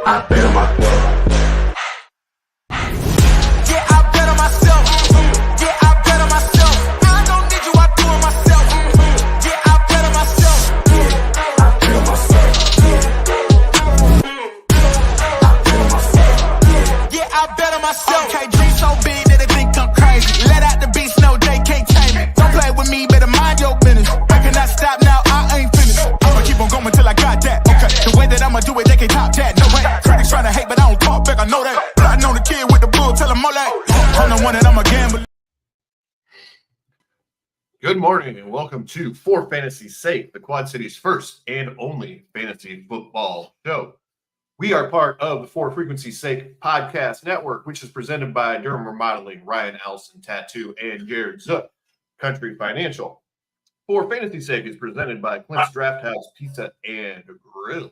I bet on my Okay, dream so big that they think I'm crazy. Let out the beast, no, they can't tame me. Don't play with me, better mind your business. I cannot stop now, I ain't finished. I'ma keep on going till I got that. Okay, the way that I'ma do it, they can't top that. No way, critics trying to hate, but I don't talk back, I know that. I know the kid with the bull, tell him all that. I'm the one that I'm a gambler. Good morning and welcome to For Fantasy's Sake, the Quad City's first and only fantasy football show. We are part of the For Frequency's Sake podcast network, which is presented by Durham Remodeling, Ryan Allison Tattoo, and Jared Zook, Country Financial. For Fantasy's Sake is presented by Clint's Draft House Pizza and Grill.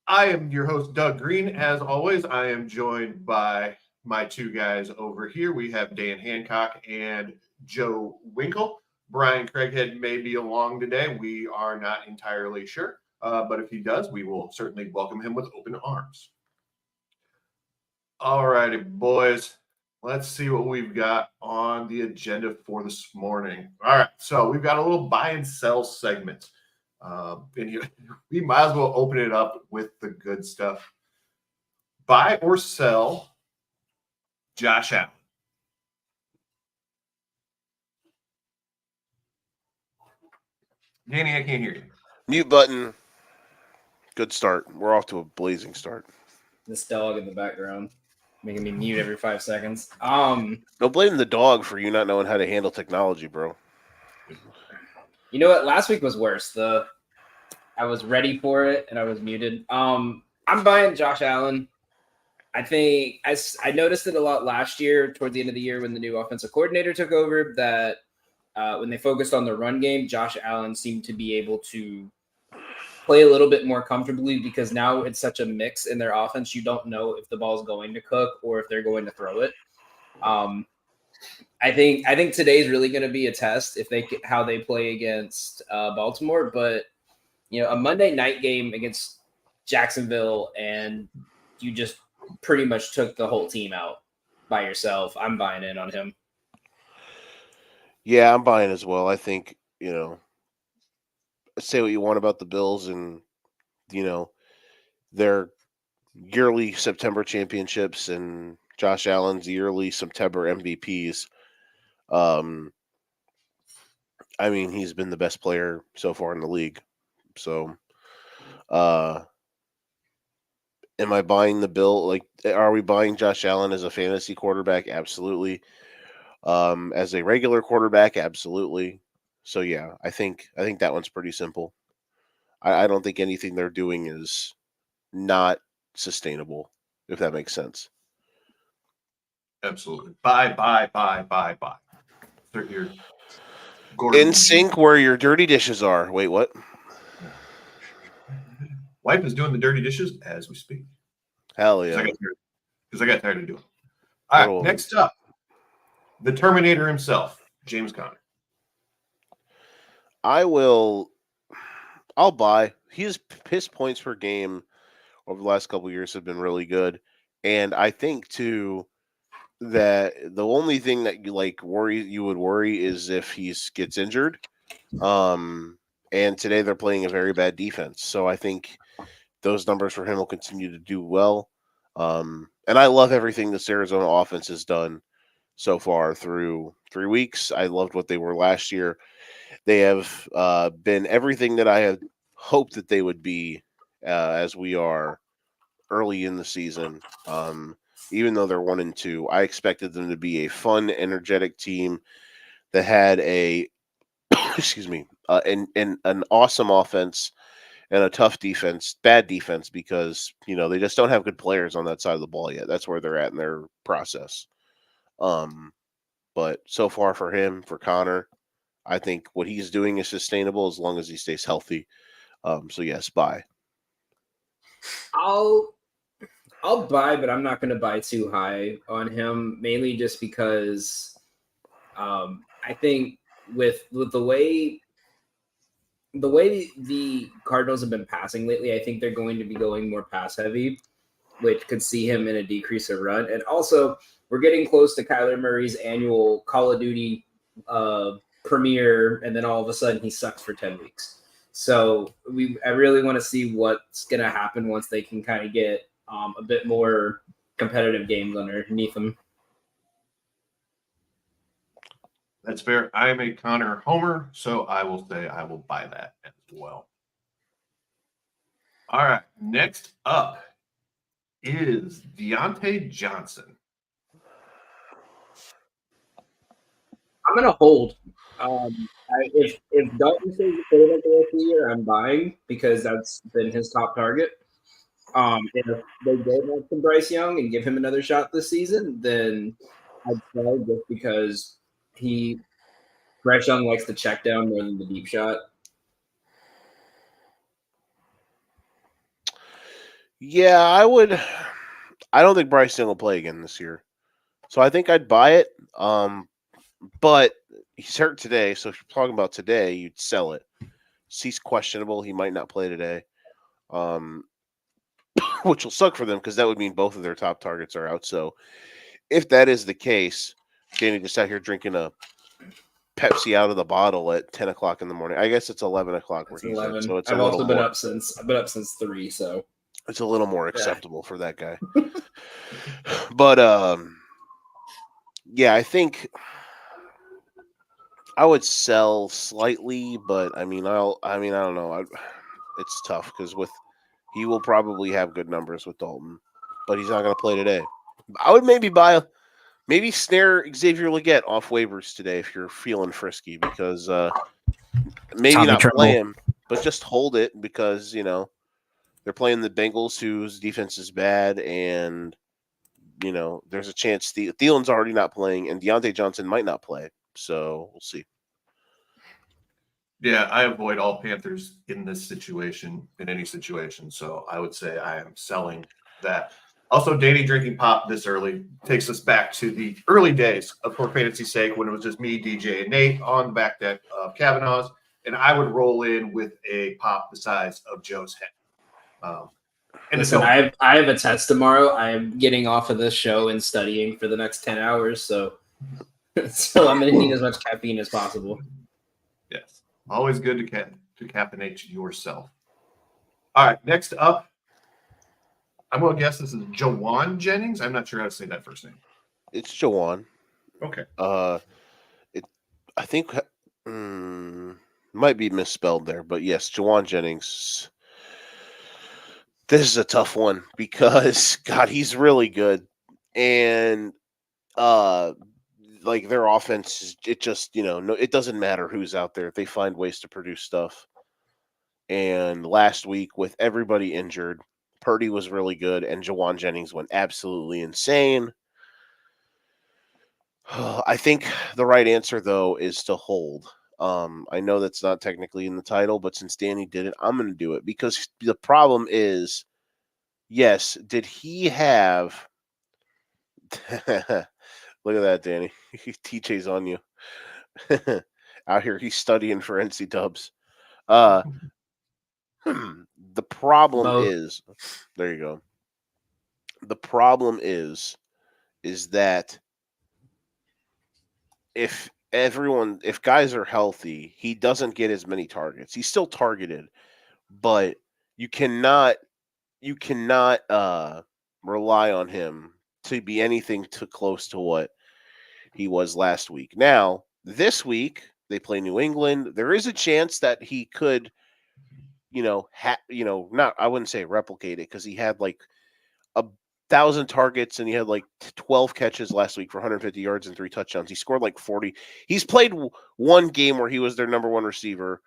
I am your host, Doug Green. As always, I am joined by my two guys over here. We have Dan Hancock and Joe Winkle. Brian Craighead may be along today. We are not entirely sure. But if he does, we will certainly welcome him with open arms. All righty, boys. Let's see what we've got on the agenda for this morning. All right, so we've got a little buy and sell segment. And we might as well open it up with the good stuff. Buy or sell Josh Allen. Danny, I can't hear you. Mute button. Good start. We're off to a blazing start. This dog in the background making me mute every 5 seconds. Don't blame the dog for you not knowing how to handle technology, bro. You know what? Last week was worse. I was ready for it and I was muted. I'm buying Josh Allen. I think I noticed it a lot last year toward the end of the year when the new offensive coordinator took over that when they focused on the run game, Josh Allen seemed to be able to play a little bit more comfortably because now it's such a mix in their offense. You don't know if the ball's going to cook or if they're going to throw it. I think today's really going to be a test how they play against Baltimore. But a Monday night game against Jacksonville, and you just pretty much took the whole team out by yourself. I'm buying in on him. Yeah, I'm buying as well. I think say what you want about the Bills and, their yearly September championships and Josh Allen's yearly September MVPs. He's been the best player so far in the league. So, am I buying the bill? Are we buying Josh Allen as a fantasy quarterback? Absolutely. As a regular quarterback? Absolutely. So yeah, I think that one's pretty simple. I don't think anything they're doing is not sustainable, if that makes sense. Absolutely. Buy. Start your in sync where your dirty dishes are. Wait, what? Wife is doing the dirty dishes as we speak. Hell yeah. Because I got tired of doing it. All right, next up, the Terminator himself, James Conner. I'll buy. His points per game over the last couple of years have been really good. And I think too that the only thing that you would worry is if he gets injured. And today they're playing a very bad defense. So I think those numbers for him will continue to do well. And I love everything this Arizona offense has done so far through 3 weeks. I loved what they were last year. They have been everything that I had hoped that they would be as we are early in the season. Even though they're 1-2, I expected them to be a fun, energetic team that had an awesome offense and a tough defense, bad defense, because they just don't have good players on that side of the ball yet. That's where they're at in their process. But so far for Connor, I think what he's doing is sustainable as long as he stays healthy. So yes, buy. I'll buy, but I'm not going to buy too high on him, mainly just because I think with the way the way the Cardinals have been passing lately, I think they're going to be going more pass heavy, which could see him in a decrease of run. And also, we're getting close to Kyler Murray's annual Call of Duty premiere, and then all of a sudden he sucks for 10 weeks. So I really want to see what's going to happen once they can kind of get a bit more competitive games underneath them. That's fair. I am a Connor homer, so I will say I will buy that as well. All right. Next up is Deontay Johnson. I'm going to hold. If Dalton stays the quarterback the rest of the year, I'm buying because that's been his top target. If they go back to Bryce Young and give him another shot this season, then I'd sell just because Bryce Young likes the check down more than the deep shot. Yeah, I would. I don't think Bryce Young will play again this year, so I think I'd buy it. But he's hurt today, so if you're talking about today, you'd sell it. He's questionable; he might not play today, which will suck for them because that would mean both of their top targets are out. So, if that is the case, Danny just out here drinking a Pepsi out of the bottle at 10 o'clock in the morning. I guess it's 11 o'clock where he's at, so it's I've also been up since 3, so it's a little more acceptable for that guy. But yeah, I think I would sell slightly, but I mean, I don't know. It's tough because he will probably have good numbers with Dalton, but he's not going to play today. I would maybe snare Xavier Legette off waivers today if you're feeling frisky because maybe Tommy not Tremble. play him, but just hold it because they're playing the Bengals, whose defense is bad, and there's a chance Thielen's already not playing, and Deontay Johnson might not play. So we'll see. Yeah, I avoid all Panthers in this situation, in any situation. So I would say I am selling that. Also, Danny drinking pop this early takes us back to the early days of For Fantasy's Sake when it was just me, DJ, and Nate on the back deck of Kavanaugh's, and I would roll in with a pop the size of Joe's head. Listen, I have a test tomorrow. I am getting off of this show and studying for the next 10 hours, so I'm going to need as much caffeine as possible. Yes, always good to caffeinate yourself. All right, next up, I'm going to guess this is Jawan Jennings. I'm not sure how to say that first name. It's Jawan. Okay. I think might be misspelled there, but yes, Jawan Jennings. This is a tough one because God, he's really good, and like their offense, it just it doesn't matter who's out there; they find ways to produce stuff. And last week, with everybody injured, Purdy was really good, and Jawan Jennings went absolutely insane. I think the right answer, though, is to hold. I know that's not technically in the title, but since Danny did it, I'm going to do it because the problem is, yes, did he have... Look at that, Danny. TJ's on you. Out here, he's studying for NC Dubs. The problem is, there you go. The problem is that if guys are healthy, he doesn't get as many targets. He's still targeted, but you cannot rely on him to be anything too close to what he was last week. Now, this week they play New England. There is a chance that he could, not, I wouldn't say replicate it because he had like 1,000 targets and he had like 12 catches last week for 150 yards and 3 touchdowns. He scored like 40. He's played one game where he was their number one receiver,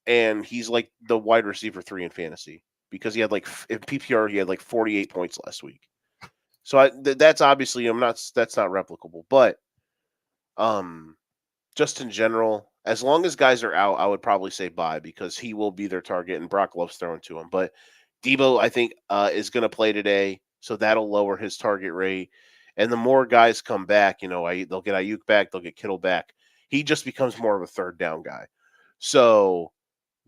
and he's like the wide receiver 3 in fantasy because he had like in PPR he had like 48 points last week. So that's obviously that's not replicable, but just in general, as long as guys are out, I would probably say buy because he will be their target, and Brock loves throwing to him. But Debo, I think, is going to play today, so that'll lower his target rate. And the more guys come back, they'll get Ayuk back, they'll get Kittle back. He just becomes more of a third down guy. So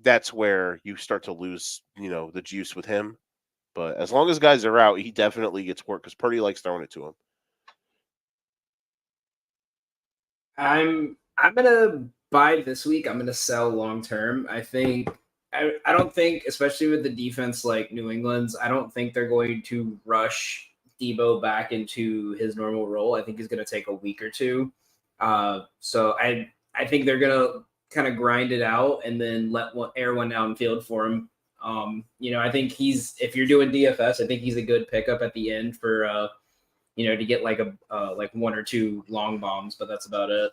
that's where you start to lose, the juice with him. But as long as guys are out, he definitely gets work because Purdy likes throwing it to him. I'm gonna buy this week. I'm gonna sell long term. I don't think, especially with the defense like New England's, I don't think they're going to rush Debo back into his normal role. I think he's gonna take a week or two. So I think they're gonna kind of grind it out and then let air one downfield for him. I think if you're doing DFS, I think he's a good pickup at the end for to get like like one or two long bombs, but that's about it.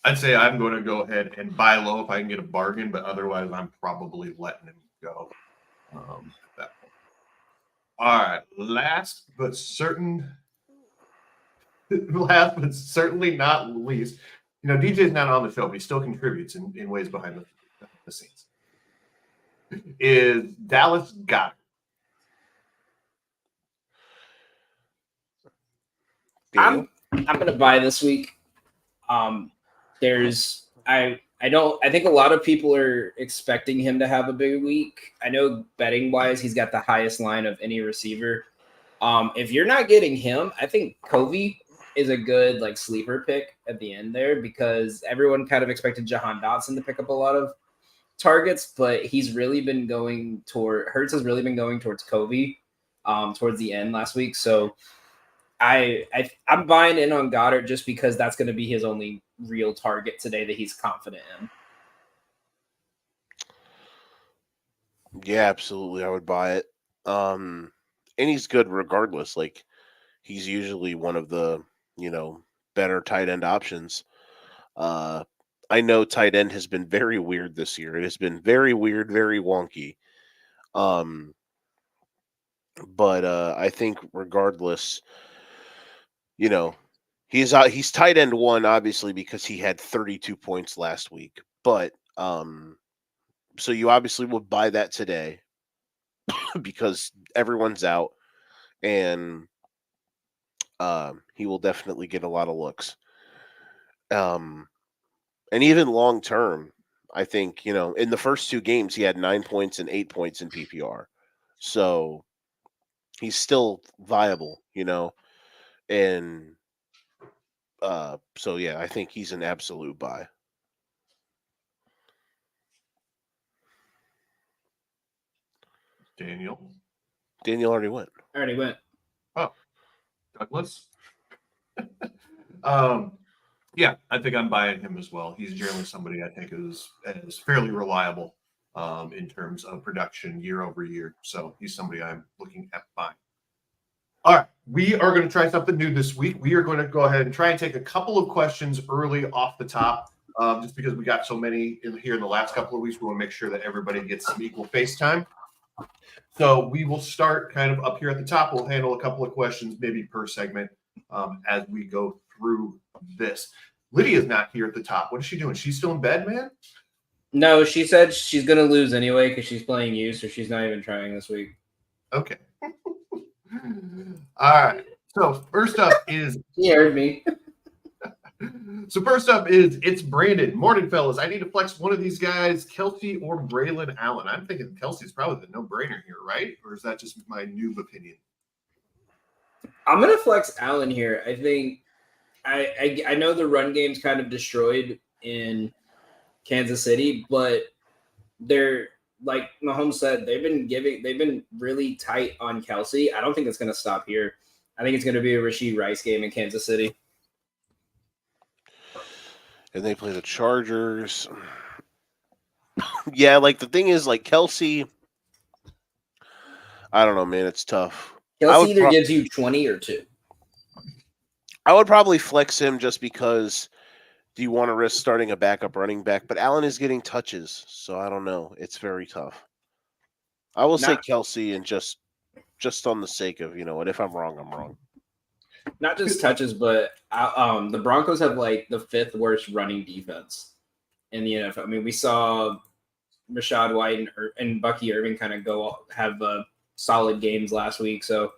I'd say I'm going to go ahead and buy low if I can get a bargain, but otherwise I'm probably letting him go at that point. All right, last but certainly not least, DJ's not on the show, but he still contributes in ways behind the scenes. Is Dallas Goedert. I'm gonna buy this week. I think a lot of people are expecting him to have a big week. I know betting wise, he's got the highest line of any receiver. If you're not getting him, I think Covey is a good like sleeper pick at the end there because everyone kind of expected Jahan Dotson to pick up a lot of targets, but he's really been going Hurts has really been going towards Covey towards the end last week. So I'm buying in on Goddard just because that's going to be his only real target today that he's confident in. Yeah, absolutely. I would buy it. And he's good regardless. Like he's usually one of the, better tight end options. I know tight end has been very weird this year. It has been very weird, very wonky. But I think regardless, he's tight end one, obviously, because he had 32 points last week. But so you obviously would buy that today because everyone's out, and he will definitely get a lot of looks. And even long term, I think, in the first two games, he had 9 points and 8 points in PPR. So he's still viable, and so yeah, I think he's an absolute buy. Daniel already went. Oh, Douglas. Yeah, I think I'm buying him as well. He's generally somebody I think is fairly reliable in terms of production year over year. So he's somebody I'm looking at buying. All right, we are going to try something new this week. We are going to go ahead and try and take a couple of questions early off the top, just because we got so many here in the last couple of weeks. We want to make sure that everybody gets some equal face time. So we will start kind of up here at the top. We'll handle a couple of questions, maybe per segment, as we go through this. Lydia's not here at the top. What is she doing? She's still in bed, man? No, she said she's going to lose anyway because she's playing you, so she's not even trying this week. Okay. All right. So first up is... She heard me. So first up is it's Brandon. Morning, fellas. I need to flex one of these guys, Kelsey or Braylon Allen. I'm thinking Kelsey's probably the no-brainer here, right? Or is that just my noob opinion? I'm going to flex Allen here. I think I know the run game's kind of destroyed in Kansas City, but they're like Mahomes said, they've been really tight on Kelsey. I don't think it's going to stop here. I think it's going to be a Rashee Rice game in Kansas City. And they play the Chargers. Yeah, like the thing is, like Kelsey, I don't know, man. It's tough. Kelsey either gives you 20 or 2. I would probably flex him just because do you want to risk starting a backup running back? But Allen is getting touches, so I don't know. It's very tough. I will say Kelsey, and just on the sake of, and if I'm wrong, I'm wrong. Not just touches, but the Broncos have like the 5th worst running defense in the NFL. I mean, we saw Rashad White and Bucky Irving kind of have solid games last week, so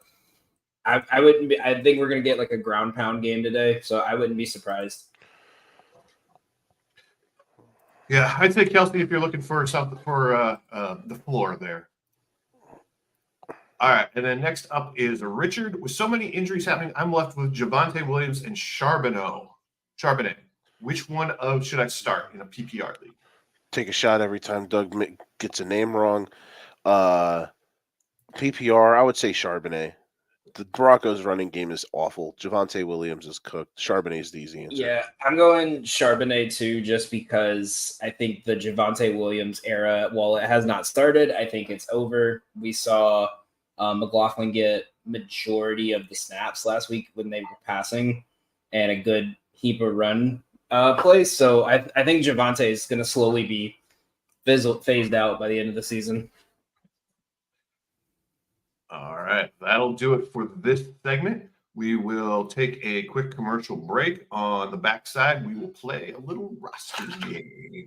I wouldn't be. I think we're gonna get like a ground pound game today, so I wouldn't be surprised. Yeah, I'd say Kelsey if you're looking for something for the floor there. All right, and then next up is Richard. With so many injuries happening, I'm left with Javonte Williams and Charbonnet. Which one of should I start in a PPR league? Take a shot every time Doug gets a name wrong. PPR, I would say Charbonnet. The Broncos' running game is awful. Javonte Williams is cooked. Charbonnet is the easy answer. Yeah, I'm going Charbonnet too, just because I think the Javonte Williams era, while it has not started, I think it's over. We saw McLaughlin get majority of the snaps last week when they were passing and a good heap of run plays. So I think Javonte is going to slowly be phased out by the end of the season. All right, that'll do it for this segment. We will take a quick commercial break. On the backside, we will play a little roster game.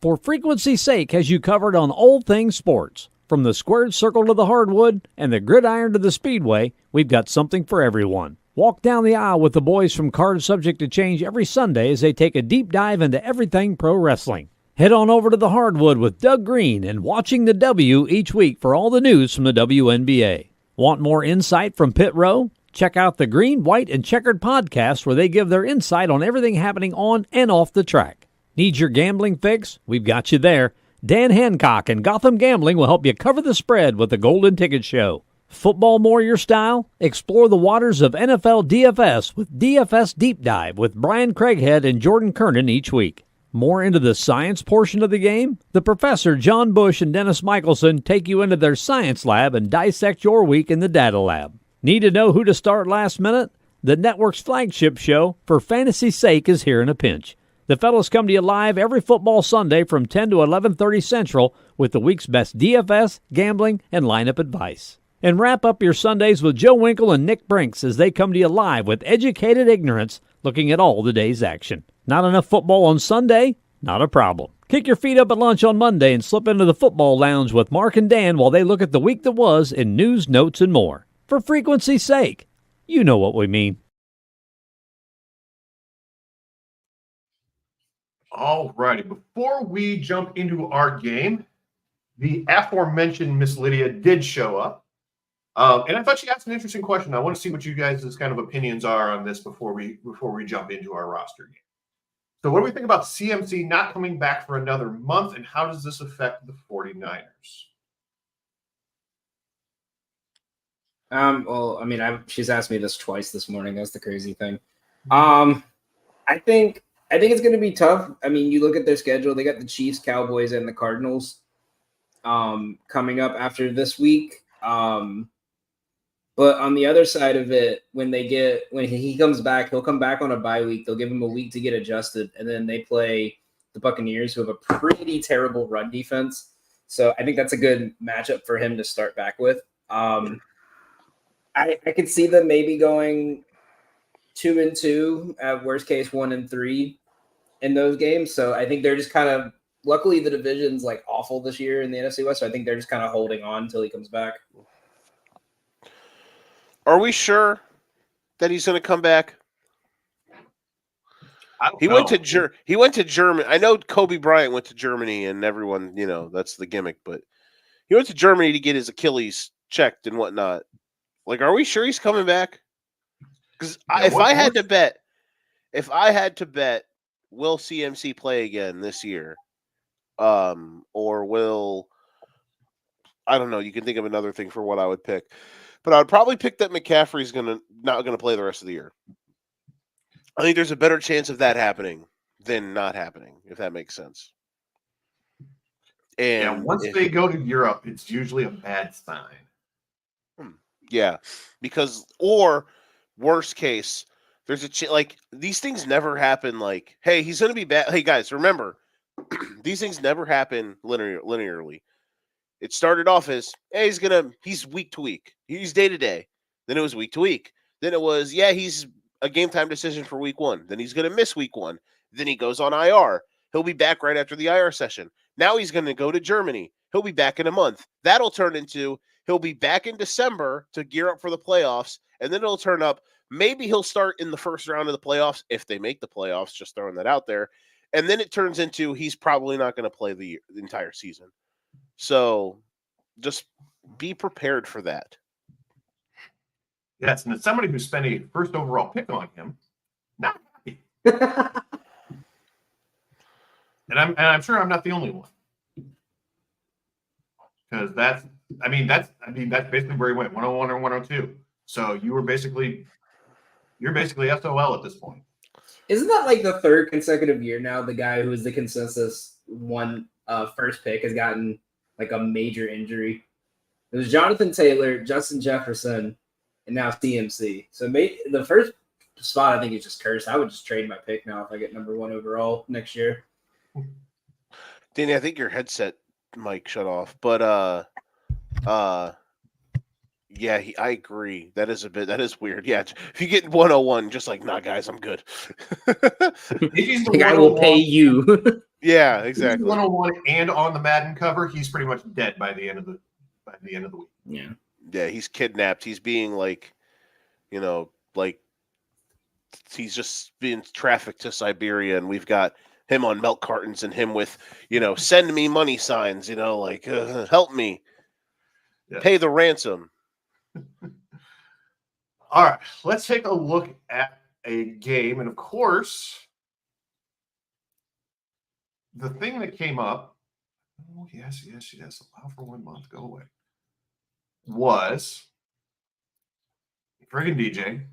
For frequency's sake, has you covered on all things sports. From the squared circle to the hardwood and the gridiron to the speedway, we've got something for everyone. Walk down the aisle with the boys from Cards Subject to Change every Sunday as they take a deep dive into everything pro wrestling. Head on over to the hardwood with Doug Green and Watching the W each week for all the news from the WNBA. Want more insight from Pit Row? Check out the Green, White, and Checkered podcast where they give their insight on everything happening on and off the track. Need your gambling fix? We've got you there. Dan Hancock and Gotham Gambling will help you cover the spread with the Golden Ticket Show. Football more your style? Explore the waters of NFL DFS with DFS Deep Dive with Brian Craighead and Jordan Kernan each week. More into the science portion of the game? The Professor John Bush and Dennis Michelson take you into their science lab and dissect your week in the data lab. Need to know who to start last minute? The network's flagship show, For Fantasy's Sake, is here in a pinch. The fellas come to you live every football Sunday from 10 to 11:30 Central with the week's best DFS, gambling, and lineup advice. And wrap up your Sundays with Joe Winkle and Nick Brinks as they come to you live with educated ignorance, looking at all the day's action. Not enough football on Sunday? Not a problem. Kick your feet up at lunch on Monday and slip into the football lounge with Mark and Dan while they look at the week that was in news, notes, and more. For frequency's sake, you know what we mean. All righty. Before we jump into our game, the aforementioned Miss Lydia did show up. And I thought she asked an interesting question. I want to see what you guys' kind of opinions are on this before we jump into our roster game. So what do we think about CMC not coming back for another month, and how does this affect the 49ers? Well, I mean, she's asked me this twice this morning. That's the crazy thing. I think it's going to be tough. I mean, you look at their schedule. They got the Chiefs, Cowboys, and the Cardinals coming up after this week. But on the other side of it, when he comes back, he'll come back on a bye week. They'll give him a week to get adjusted, and then they play the Buccaneers, who have a pretty terrible run defense. So I think that's a good matchup for him to start back with. I could see them maybe going 2-2, at worst case 1-3 in those games. So I think they're just kind of, luckily the division's like awful this year in the NFC West. So I think they're just kind of holding on until he comes back. Are we sure that he's going to come back? He went to Germany. I know Kobe Bryant went to Germany, and everyone, that's the gimmick. But he went to Germany to get his Achilles checked and whatnot. Like, are we sure he's coming back? Because if I had to bet, will CMC play again this year? Or will, I don't know. You can think of another thing for what I would pick. But I would probably pick that McCaffrey's not going to play the rest of the year. I think there's a better chance of that happening than not happening, if that makes sense. And once they go to Europe, it's usually a bad sign. Yeah, because, or worst case, there's these things never happen like, hey, he's going to be bad. Hey, guys, remember, these things never happen linearly. It started off as, hey, he's week to week. He's day to day. Then it was week to week. Then it was, he's a game time decision for week 1. Then he's going to miss week 1. Then he goes on IR. He'll be back right after the IR session. Now he's going to go to Germany. He'll be back in a month. That'll turn into, he'll be back in December to gear up for the playoffs. And then it'll turn up. Maybe he'll start in the first round of the playoffs if they make the playoffs, just throwing that out there. And then it turns into he's probably not going to play the entire season. So just be prepared for that. Yes, and as somebody who spent a first overall pick on him, not happy. And I'm sure I'm not the only one. Because that's basically where he went, 101 or 102. So you're basically SOL at this point. Isn't that like the third consecutive year now? The guy who was the consensus first pick has gotten like a major injury. It was Jonathan Taylor, Justin Jefferson, and now CMC. So the first spot I think is just cursed. I would just trade my pick now if I get number 1 overall next year. Danny, I think your headset mic shut off, but yeah, I agree. That is weird. Yeah, if you get 101, just like, nah, guys, I'm good. The guy will pay you. Yeah, exactly. 101 and on the Madden cover, he's pretty much dead by the end of the week. Yeah, he's kidnapped. He's being like he's just being trafficked to Siberia, and we've got him on milk cartons and him with, send me money signs, help me, pay the ransom. All right, let's take a look at a game. And of course, the thing that came up, oh, yes, allow for 1 month, go away, was friggin' DJ.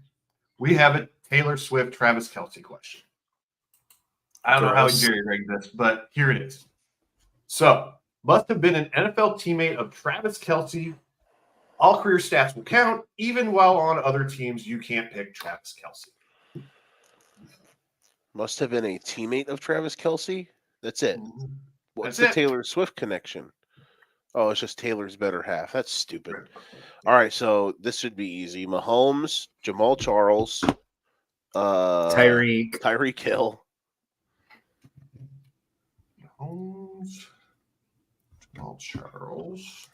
We have a Taylor Swift, Travis Kelce question. I don't know how Jerry rigged this, but here it is. So, must have been an NFL teammate of Travis Kelce. All career stats will count. Even while on other teams, you can't pick Travis Kelce. Must have been a teammate of Travis Kelce? That's it. What's That's the it. Taylor Swift connection? Oh, it's just Taylor's better half. That's stupid. All right, so this should be easy. Mahomes, Jamal Charles, Tyreek Hill. Mahomes, Jamal Charles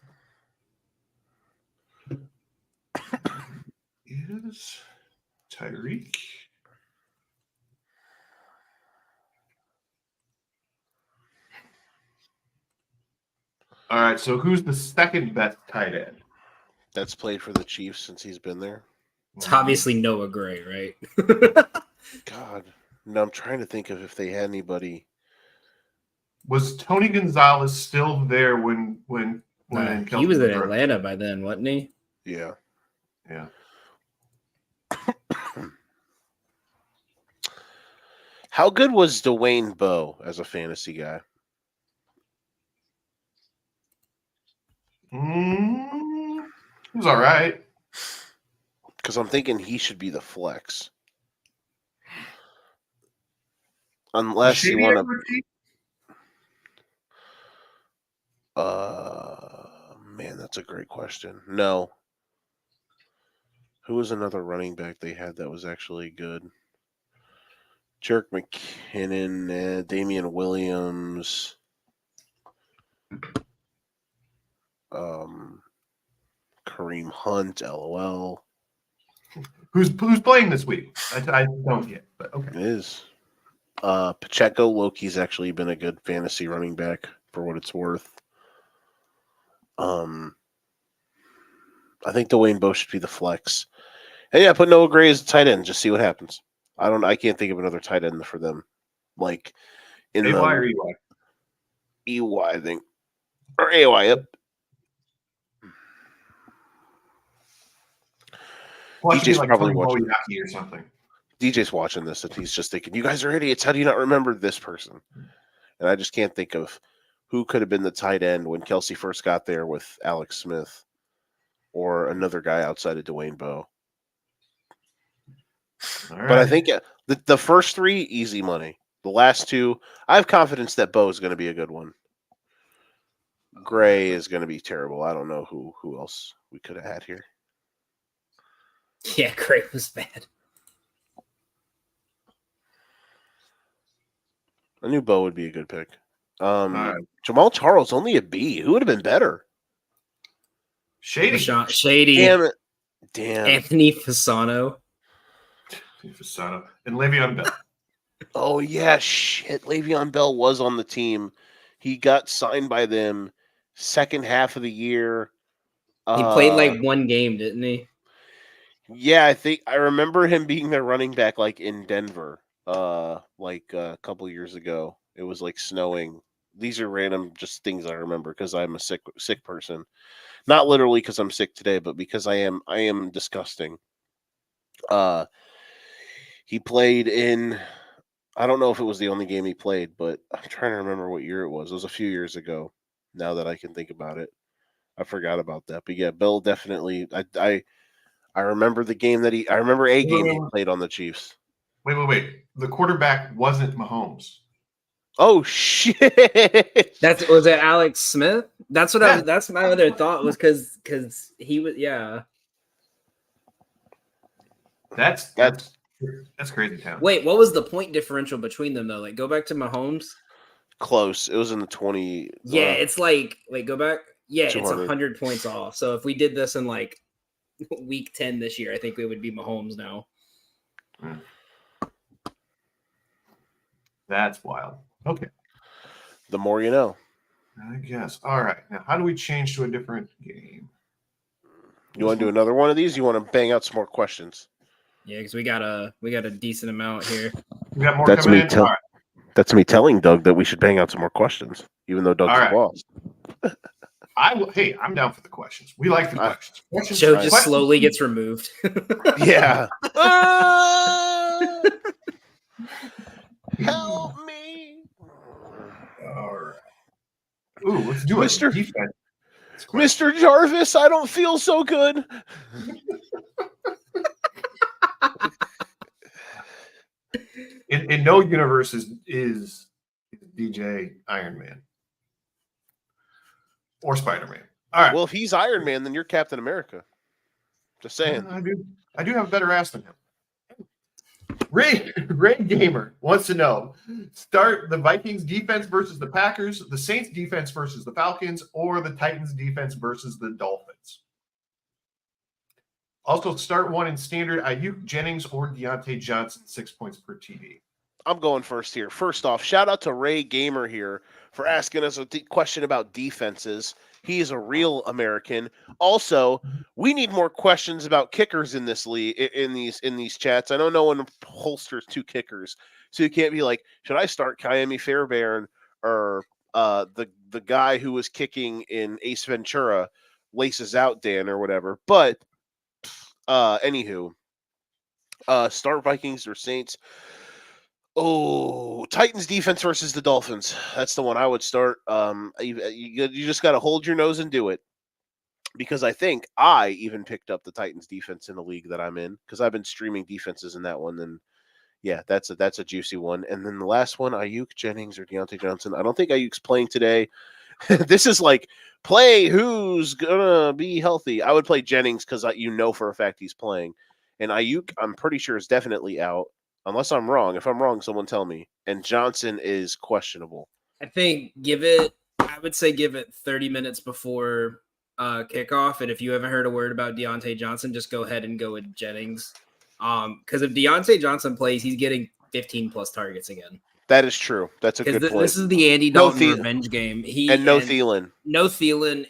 is Tyreek. All right, so who's the second best tight end? That's played for the Chiefs since he's been there. It's obviously Noah Gray, right? God. No, I'm trying to think of if they had anybody. Was Tony Gonzalez still there when he was in Atlanta by then, wasn't he? Yeah. Yeah. How good was Dwayne Bowe as a fantasy guy? He was all right. Because I'm thinking he should be the flex. Unless you want to. Man, that's a great question. No. Who was another running back they had that was actually good? Jerick McKinnon, Damian Williams. Kareem Hunt, LOL. Who's playing this week? I don't yet, but okay. It is. Pacheco, Loki's actually been a good fantasy running back for what it's worth. I think Dwayne Bowe should be the flex. And yeah, put Noah Gray as a tight end. Just see what happens. I can't think of another tight end for them. Like in AY or EY? EY, I think. Or AY, yep. DJ's probably watching or something. DJ's watching this and he's just thinking, you guys are idiots. How do you not remember this person? And I just can't think of who could have been the tight end when Kelce first got there with Alex Smith or another guy outside of Dwayne Bowe. Right. But I think the first 3, easy money. The last 2, I have confidence that Bowe is going to be a good one. Gray is going to be terrible. I don't know who else we could have had here. Yeah, Gray was bad. I knew Bowe would be a good pick. Jamal Charles, only a B. Who would have been better? Shady. Damn it. Damn. Anthony Fasano. And Le'Veon Bell. Oh yeah, shit. Le'Veon Bell was on the team. He got signed by them second half of the year. He played like one game, didn't he? Yeah, I think I remember him being their running back like in Denver. Like a couple years ago. It was like snowing. These are random just things I remember because I'm a sick person. Not literally because I'm sick today, but because I am disgusting. He played in, I don't know if it was the only game he played, but I'm trying to remember what year it was. It was a few years ago. Now that I can think about it, I forgot about that. But yeah, Bill definitely. I remember the game that I remember a game he played on the Chiefs. Wait. The quarterback wasn't Mahomes. Oh shit! Was it Alex Smith? That's what that's my other thought was because he was That's crazy town. Wait, what was the point differential between them though? Like go back to Mahomes. Close. It was in the 20. Yeah, it's like wait, go back. Yeah, 200. It's 100 points off. So if we did this in like week 10 this year, I think we would be Mahomes now. That's wild. Okay. The more you know. I guess. All right. Now, how do we change to a different game? You want to do another one of these? You want to bang out some more questions? Yeah, because we got a decent amount here. We got more That's coming me. in. All right. That's me telling Doug that we should bang out some more questions, even though Doug's All right. the boss. Hey, I'm down for the questions. We like the questions. Joe just slowly gets removed. Yeah. Help me. All right. Ooh, let's do it. Defense. Mr. Jarvis, I don't feel so good. In no universe is DJ Iron Man or Spider-Man. All right. Well, if he's Iron Man, then you're Captain America. Just saying. I do have a better ass than him. Ray Gamer wants to know: start the Vikings defense versus the Packers, the Saints defense versus the Falcons, or the Titans defense versus the Dolphins. Also, start one in standard: Ayuk, Jennings, or Deontay Johnson, 6 points per TD. I'm going first here. First off, shout out to Ray Gamer here for asking us a question about defenses. He is a real American. Also, we need more questions about kickers in this league, in these chats. I know no one holsters two kickers, so you can't be like, should I start Kyami Fairbairn or the guy who was kicking in Ace Ventura, laces out Dan or whatever. But anywho, start Vikings or Saints. Oh, Titans defense versus the Dolphins. That's the one I would start. You just got to hold your nose and do it, because I think I even picked up the Titans defense in the league that I'm in, because I've been streaming defenses in that one. And yeah, that's a juicy one. And then the last one, Ayuk, Jennings, or Deontay Johnson. I don't think Ayuk's playing today. This is like play who's gonna be healthy. I would play Jennings because for a fact he's playing, and Ayuk I'm pretty sure is definitely out. Unless I'm wrong. If I'm wrong, someone tell me. And Johnson is questionable. I think give it 30 minutes before kickoff. And if you haven't heard a word about Deontay Johnson, just go ahead and go with Jennings. Because if Deontay Johnson plays, he's getting 15 plus targets again. That is true. That's a good point. This is the Andy Dalton revenge game. No Thielen. No Thielen.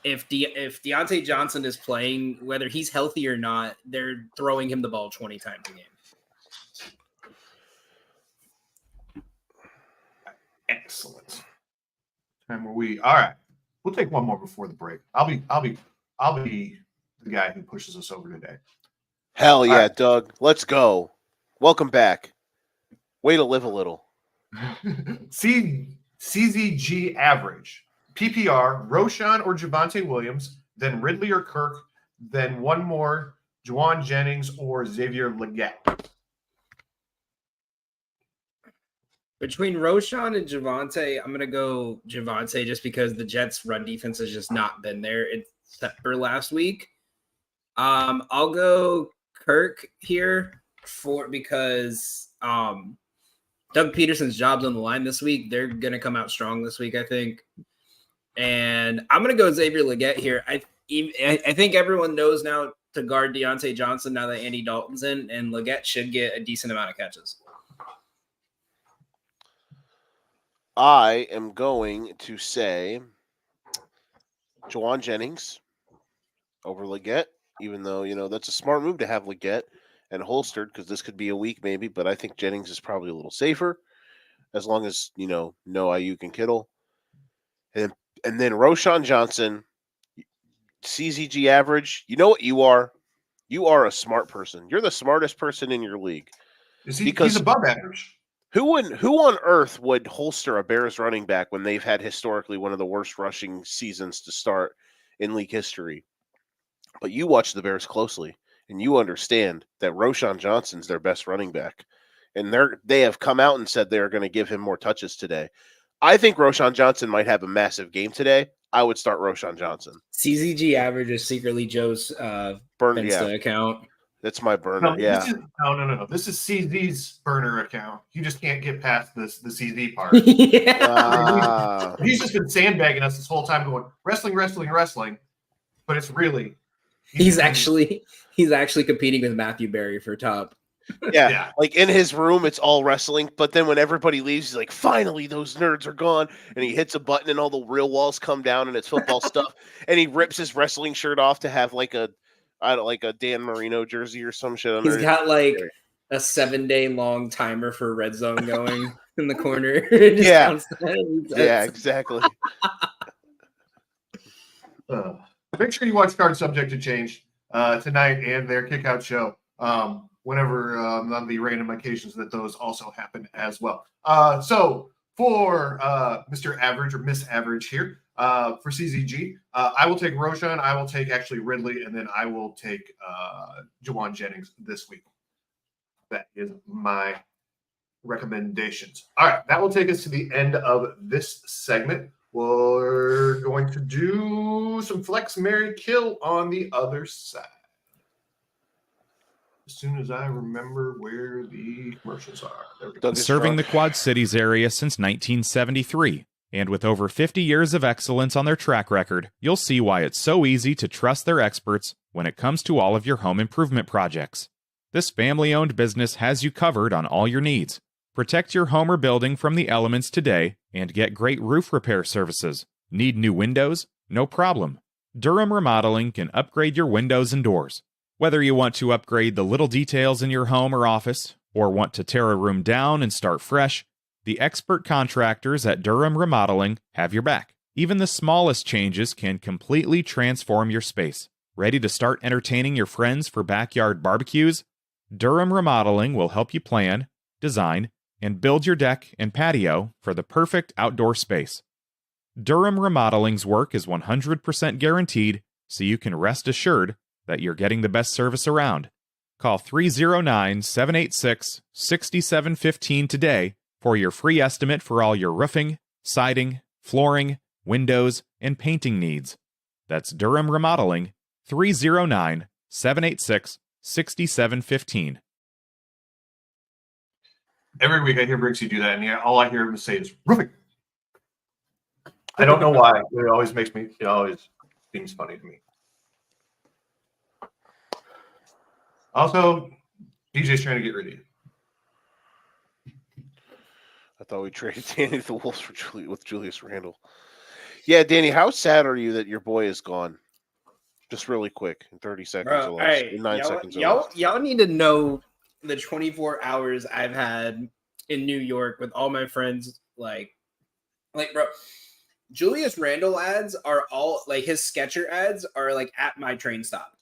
If Deontay Johnson is playing, whether he's healthy or not, they're throwing him the ball 20 times a game. Excellent. Time were we? All right. We'll take one more before the break. I'll be the guy who pushes us over today. Hell yeah, right. Doug. Let's go. Welcome back. Way to live a little. CZG average. PPR, Roschon or Javonte Williams, then Ridley or Kirk, then one more, Juwan Jennings or Xavier Legette. Between Roschon and Javonte, I'm going to go Javonte just because the Jets' run defense has just not been there except for last week. I'll go Kirk here because Doug Peterson's job's on the line this week. They're going to come out strong this week, I think. And I'm going to go Xavier Legette here. I think everyone knows now to guard Deontay Johnson now that Andy Dalton's in, and Legette should get a decent amount of catches. I am going to say Juwan Jennings over Leggett, even though, that's a smart move to have Leggett and holstered because this could be a week maybe, but I think Jennings is probably a little safer as long as, no Ayuk and Kittle. And then Roshan Johnson, CZG average. You know what you are? You are a smart person. You're the smartest person in your league. He's above average. Who on earth would holster a Bears running back when they've had historically one of the worst rushing seasons to start in league history? But you watch the Bears closely, and you understand that Roshan Johnson's their best running back. And they have come out and said they are going to give him more touches today. I think Roshan Johnson might have a massive game today. I would start Roshan Johnson. CZG average is secretly Joe's Insta account. That's my burner. No. This is CZ's burner account. You just can't get past the CZ part. He's just been sandbagging us this whole time, going wrestling. But it's really he's actually competing with Matthew Berry for top. Yeah. Like in his room, it's all wrestling. But then when everybody leaves, he's like, finally, those nerds are gone. And he hits a button and all the real walls come down and it's football stuff. And he rips his wrestling shirt off to have like a Dan Marino jersey or some shit. He's got like a 7-day long timer for red zone going in the corner. Yeah, exactly. Make sure you watch Card Subject to Change tonight and their kickout show. Whenever on the random occasions that those also happen as well. So for Mr. Average or Miss Average here, for CZG, I will take Roshan. I will take actually Ridley, and then I will take Juwan Jennings this week. That is my recommendations. All right, that will take us to the end of this segment. We're going to do some flex, marry, kill on the other side. As soon as I remember where the commercials are. There we go. Serving the Quad Cities area since 1973. And with over 50 years of excellence on their track record, you'll see why it's so easy to trust their experts when it comes to all of your home improvement projects. This family-owned business has you covered on all your needs. Protect your home or building from the elements today and get great roof repair services. Need new windows? No problem. Durham Remodeling can upgrade your windows and doors. Whether you want to upgrade the little details in your home or office, or want to tear a room down and start fresh, the expert contractors at Durham Remodeling have your back. Even the smallest changes can completely transform your space. Ready to start entertaining your friends for backyard barbecues? Durham Remodeling will help you plan, design, and build your deck and patio for the perfect outdoor space. Durham Remodeling's work is 100% guaranteed, so you can rest assured that you're getting the best service around. Call 309-786-6715 today for your free estimate for all your roofing, siding, flooring, windows, and painting needs. That's Durham Remodeling, 309-786-6715. Every week I hear Brixie do that, and all I hear him say is roofing. I don't know why. It always seems funny to me. Also, DJ's trying to get rid of you. I thought we traded Danny the Wolves with Julius Randle. Yeah, Danny, how sad are you that your boy is gone? Just really quick, in 30 seconds or less. In 9 seconds or less. Y'all need to know the 24 hours I've had in New York with all my friends. Like, bro, Julius Randle ads are all, like, his Sketcher ads are, like, at my train stop.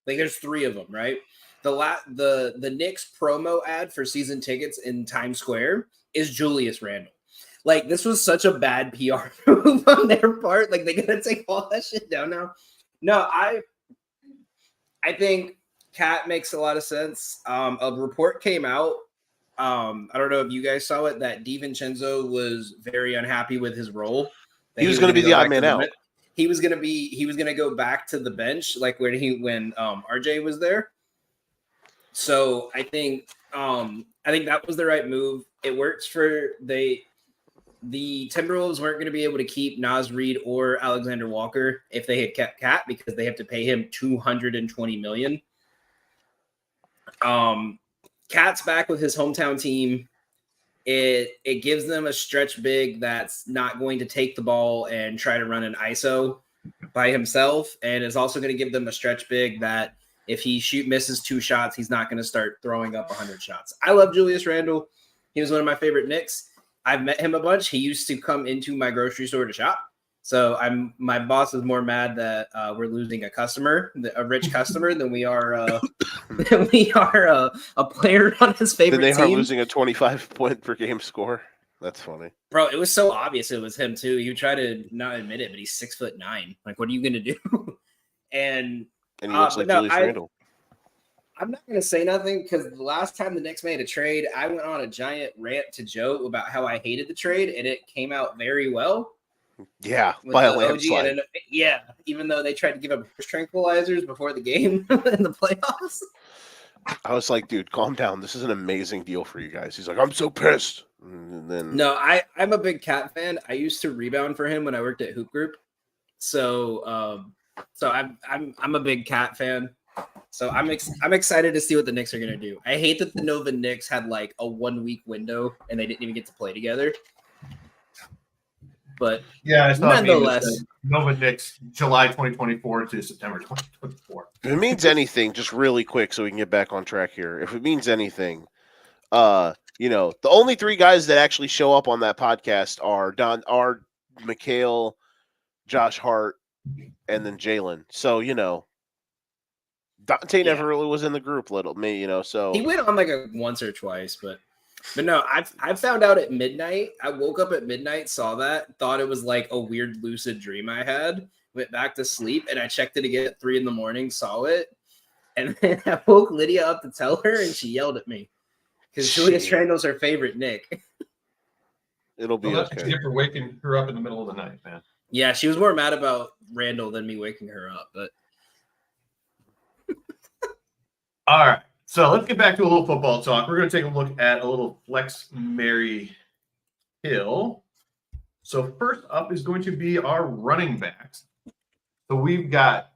Like, there's 3 of them, right? The Knicks promo ad for season tickets in Times Square is Julius Randle. Like, this was such a bad PR move on their part. Like, they gotta take all that shit down now. No, I think Cat makes a lot of sense. A report came out. I don't know if you guys saw it, that DiVincenzo was very unhappy with his role. He was going to be the odd man out. He was going to go back to the bench, like when RJ was there. So I think that was the right move. It works for the Timberwolves weren't going to be able to keep Naz Reid or Alexander Walker if they had kept Cat because they have to pay him $220 million. Cat's back with his hometown team. It gives them a stretch big that's not going to take the ball and try to run an ISO by himself, and is also going to give them a stretch big that if he misses 2 shots, he's not going to start throwing up 100 shots. I love Julius Randle. He was one of my favorite Knicks. I've met him a bunch. He used to come into my grocery store to shop. So my boss is more mad that we're losing a rich customer, than we are a player on his favorite Then they team. are losing a 25 point per game score. That's funny, bro. It was so obvious it was him too. He would try to not admit it, but he's 6'9". Like, what are you gonna do? and he looks like Julius Randle. I'm not going to say nothing because the last time the Knicks made a trade, I went on a giant rant to Joe about how I hated the trade, and it came out very well. Yeah, by a landslide. Yeah, even though they tried to give up tranquilizers before the game in the playoffs. I was like, dude, calm down. This is an amazing deal for you guys. He's like, I'm so pissed. And then no, I'm a big Cat fan. I used to rebound for him when I worked at Hoop Group, so I'm a big Cat fan. So I'm excited to see what the Knicks are going to do. I hate that the Nova Knicks had like a 1 week window and they didn't even get to play together. But yeah, it's not nonetheless, Nova Knicks July 2024 to September 2024. If it means anything, just really quick so we can get back on track here. If it means anything, the only 3 guys that actually show up on that podcast are Mikhail, Josh Hart, and then Jalen. So, Dante never really was in the group, so he went on like once or twice, but no, I found out at midnight. I woke up at midnight, saw that, thought it was like a weird lucid dream I had, went back to sleep, and I checked it again at 3 a.m, saw it, and then I woke Lydia up to tell her, and she yelled at me because Julius Randle's her favorite Knick. It'll be that's okay. for waking her up in the middle of the night, man. Yeah, she was more mad about Randle than me waking her up, but. All right, so let's get back to a little football talk. We're going to take a look at a little flex Mary Hill. So first up is going to be our running backs. So we've got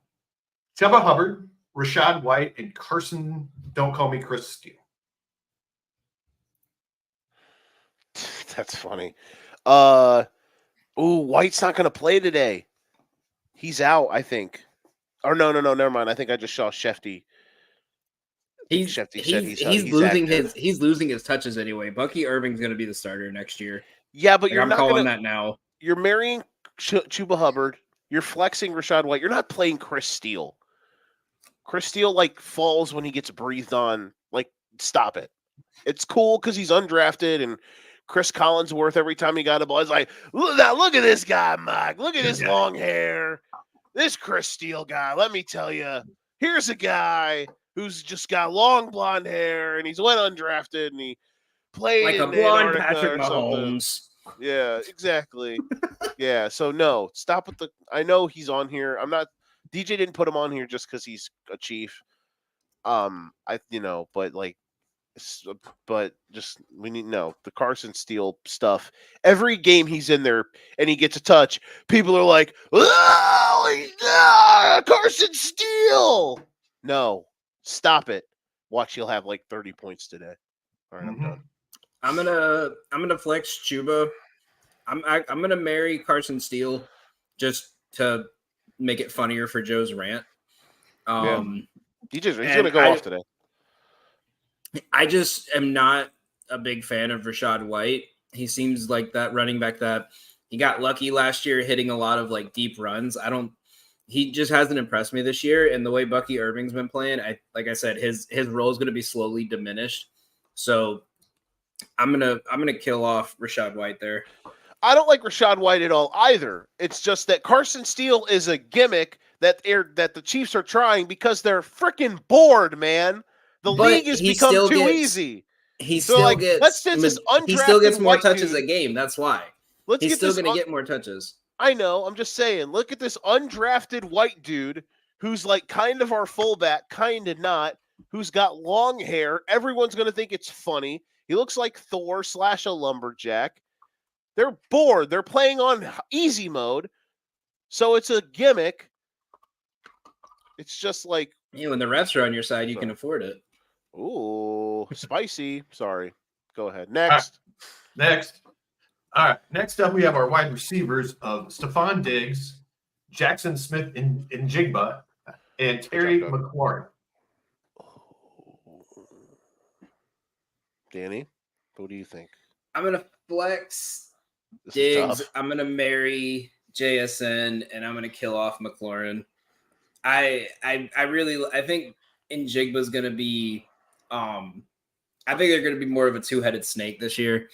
Chuba Hubbard, Rashad White, and Carson, don't call me Chris Steele. That's funny. White's not going to play today. He's out, I think. Or no, never mind. I think I just saw Shefty. He's losing his touches anyway. Bucky Irving's going to be the starter next year. Yeah, but you're I'm not calling that now. You're marrying Chuba Hubbard. You're flexing Rashad White. You're not playing Chris Steele. Chris Steele falls when he gets breathed on. Stop it. It's cool because he's undrafted and Chris Collinsworth every time he got a ball, he's like, look at this guy, Mike. Look at his long hair. This Chris Steele guy. Let me tell you, here's a guy who's just got long blonde hair, and he's went undrafted, and he played like in a blonde Antarctica Patrick or something. Mahomes. Yeah, exactly. Yeah, so no, stop with the. I know he's on here. I'm not. DJ didn't put him on here just because he's a Chief. But just we need the Carson Steele stuff. Every game he's in there and he gets a touch, people are like, Carson Steele. No. Stop it. Watch, he'll have 30 points today. All right, I'm done. I'm gonna flex Chuba. I'm gonna marry Carson Steele just to make it funnier for Joe's rant. He's gonna go off today. I just am not a big fan of Rashad White. He seems like that running back that he got lucky last year hitting a lot of deep runs. He just hasn't impressed me this year. And the way Bucky Irving's been playing, like I said, his role is going to be slowly diminished. So I'm gonna kill off Rashad White there. I don't like Rashad White at all either. It's just that Carson Steele is a gimmick that the Chiefs are trying because they're freaking bored, man. The league has become too easy. He still gets more touches a game. That's why. He's still going to get more touches. I know. I'm just saying. Look at this undrafted white dude who's kind of our fullback, kind of not, who's got long hair. Everyone's going to think it's funny. He looks like Thor / a lumberjack. They're bored. They're playing on easy mode. So it's a gimmick. It's just when the refs are on your side, you can afford it. Ooh, spicy. Sorry. Go ahead. Next. Next. All right. Next up, we have our wide receivers of Stephon Diggs, Jackson Smith in Jigba, and Terry McLaurin. Danny, what do you think? I'm gonna flex This is Diggs. tough. I'm gonna marry JSN, and I'm gonna kill off McLaurin. I think Njigba's gonna be. I think they're gonna be more of a two-headed snake this year.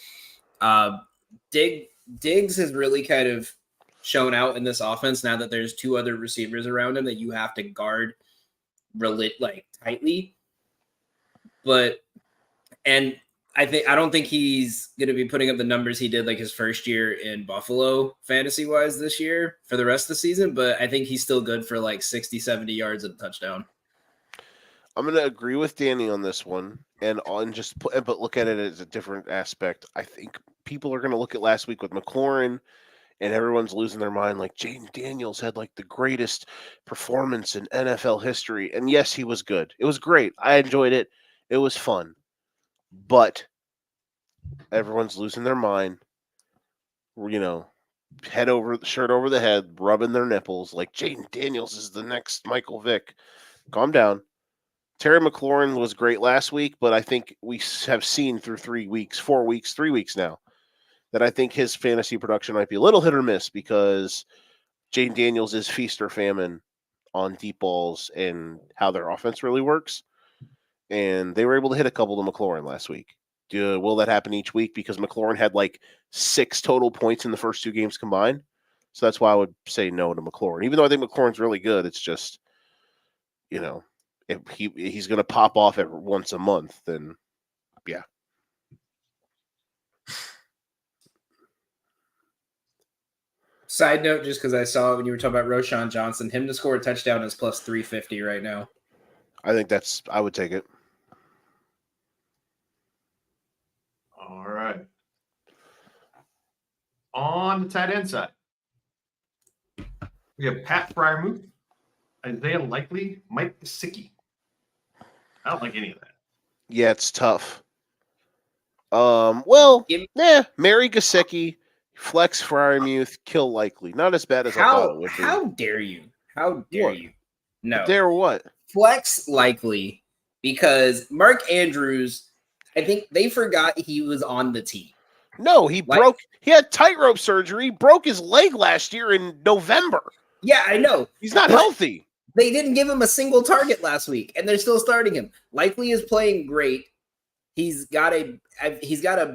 Diggs has really kind of shown out in this offense now that there's two other receivers around him that you have to guard tightly. I don't think he's going to be putting up the numbers he did like his first year in Buffalo fantasy wise this year for the rest of the season, but I think he's still good for like 60, 70 yards and a touchdown. I'm going to agree with Danny on this one but look at it as a different aspect. I think people are going to look at last week with McLaurin and everyone's losing their mind. Like Jaden Daniels had like the greatest performance in NFL history. And yes, he was good. It was great. I enjoyed it. It was fun. But everyone's losing their mind, shirt over the head, rubbing their nipples like Jaden Daniels is the next Michael Vick. Calm down. Terry McLaurin was great last week, but I think we have seen through 3 weeks now, that I think his fantasy production might be a little hit or miss because Jaden Daniels is feast or famine on deep balls and how their offense really works. And they were able to hit a couple to McLaurin last week. Will that happen each week? Because McLaurin had like 6 total points in the first 2 games combined. So that's why I would say no to McLaurin. Even though I think McLaurin's really good, it's just, if he's going to pop off once a month, then yeah. Side note, just because I saw it when you were talking about Roshan Johnson, him to score a touchdown is plus 350 right now. I think I would take it. All right. On the tight end side, we have Pat Freiermuth, Isaiah Likely, Mike Gesicki. I don't like any of that. Yeah, it's tough. Mary Gesicki, flex Freiermuth, kill Likely. Not as bad as I thought it would be. How dare you? How dare you? No. Dare what? Flex Likely because Mark Andrews, I think they forgot he was on the team. No, he had tightrope surgery, broke his leg last year in November. Yeah, I know. He's not healthy. They didn't give him a single target last week, and they're still starting him. Likely is playing great. He's got a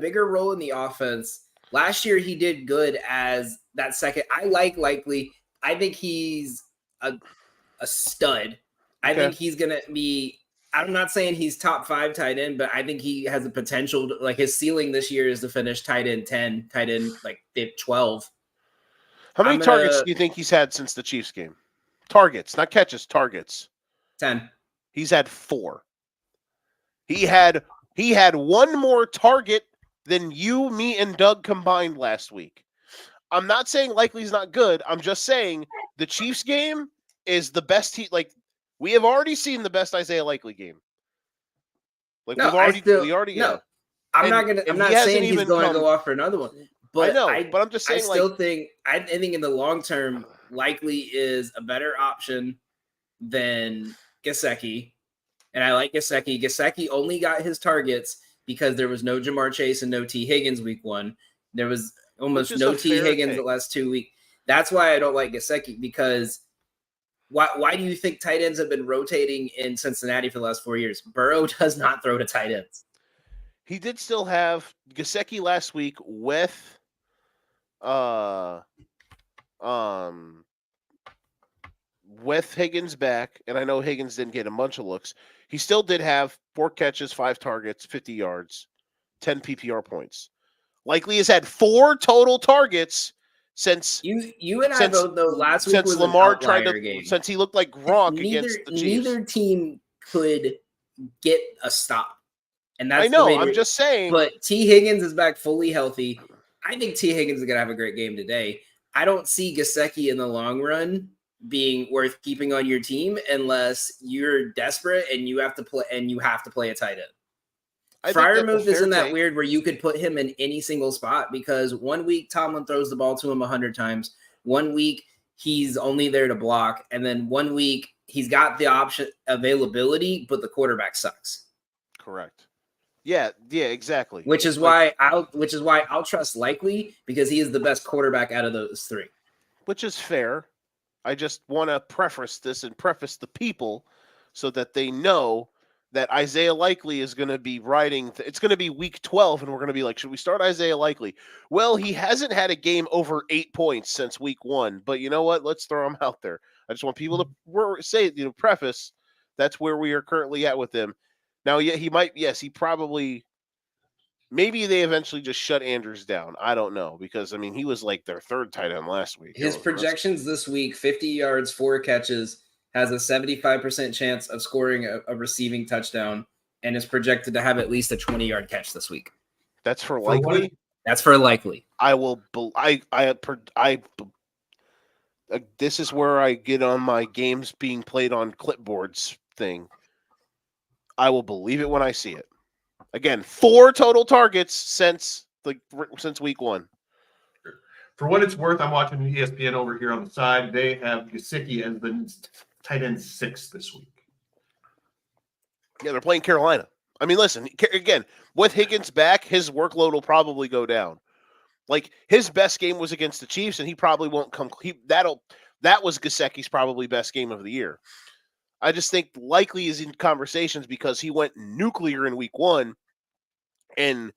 bigger role in the offense. Last year, he did good as that second. I like Likely. I think he's a stud. I think he's going to be – I'm not saying he's top 5 tight end, but I think he has the potential – like his ceiling this year is to finish tight end 10, tight end like 12. How many targets do you think he's had since the Chiefs game? Targets, not catches, targets. 10. He's had 4. He had 1 more target than you, me, and Doug combined last week. I'm not saying Likely's not good. I'm just saying the Chiefs game is the best. We have already seen the best Isaiah Likely game. I'm not saying he's going to go off for another one. But but I'm just saying. I think in the long term, Likely is a better option than Gesicki, and I like Gesicki. Gesicki only got his targets because there was no Jamar Chase and no T. Higgins week 1. There was almost no T. Higgins the last 2 weeks. That's why I don't like Gesicki, because why do you think tight ends have been rotating in Cincinnati for the last 4 years? Burrow does not throw to tight ends. He did still have Gesicki last week with Higgins back, and I know Higgins didn't get a bunch of looks. He still did have 4 catches, 5 targets, 50 yards, 10 PPR points. Likely has had 4 total targets since you and I both know last week was Lamar tried to game. Since he looked like Gronk against the Chiefs. Neither team could get a stop, and that's I'm just saying. But T. Higgins is back fully healthy. I think T. Higgins is gonna have a great game today. I don't see Gesicki in the long run being worth keeping on your team unless you're desperate and you have to play a tight end. Freiermuth isn't that weird where you could put him in any single spot because 1 week Tomlin throws the ball to him 100 times. 1 week he's only there to block. And then 1 week he's got the option availability, but the quarterback sucks. Correct. Yeah, exactly. Which is why I'll trust Likely because he is the best quarterback out of those three. Which is fair. I just want to preface the people so that they know that Isaiah Likely is going to be riding. It's going to be week 12, and we're going to be like, should we start Isaiah Likely? Well, he hasn't had a game over 8 points since week 1, but you know what? Let's throw him out there. I just want people to say, preface that's where we are currently at with him. Now, yeah, he probably, maybe they eventually just shut Andrews down. I don't know because, I mean, he was like their third tight end last week. His projections this week, 50 yards, 4 catches, has a 75% chance of scoring a receiving touchdown and is projected to have at least a 20-yard catch this week. That's for Likely? That's for Likely. This is where I get on my games being played on clipboards thing. I will believe it when I see it. Again, 4 total targets since week 1. For what it's worth, I'm watching ESPN over here on the side. They have Gesicki as the tight end 6 this week. Yeah, they're playing Carolina. I mean, listen, again, with Higgins back, his workload will probably go down. Like, his best game was against the Chiefs, and he probably won't come. That was Gesicki's probably best game of the year. I just think Likely is in conversations because he went nuclear in week 1, and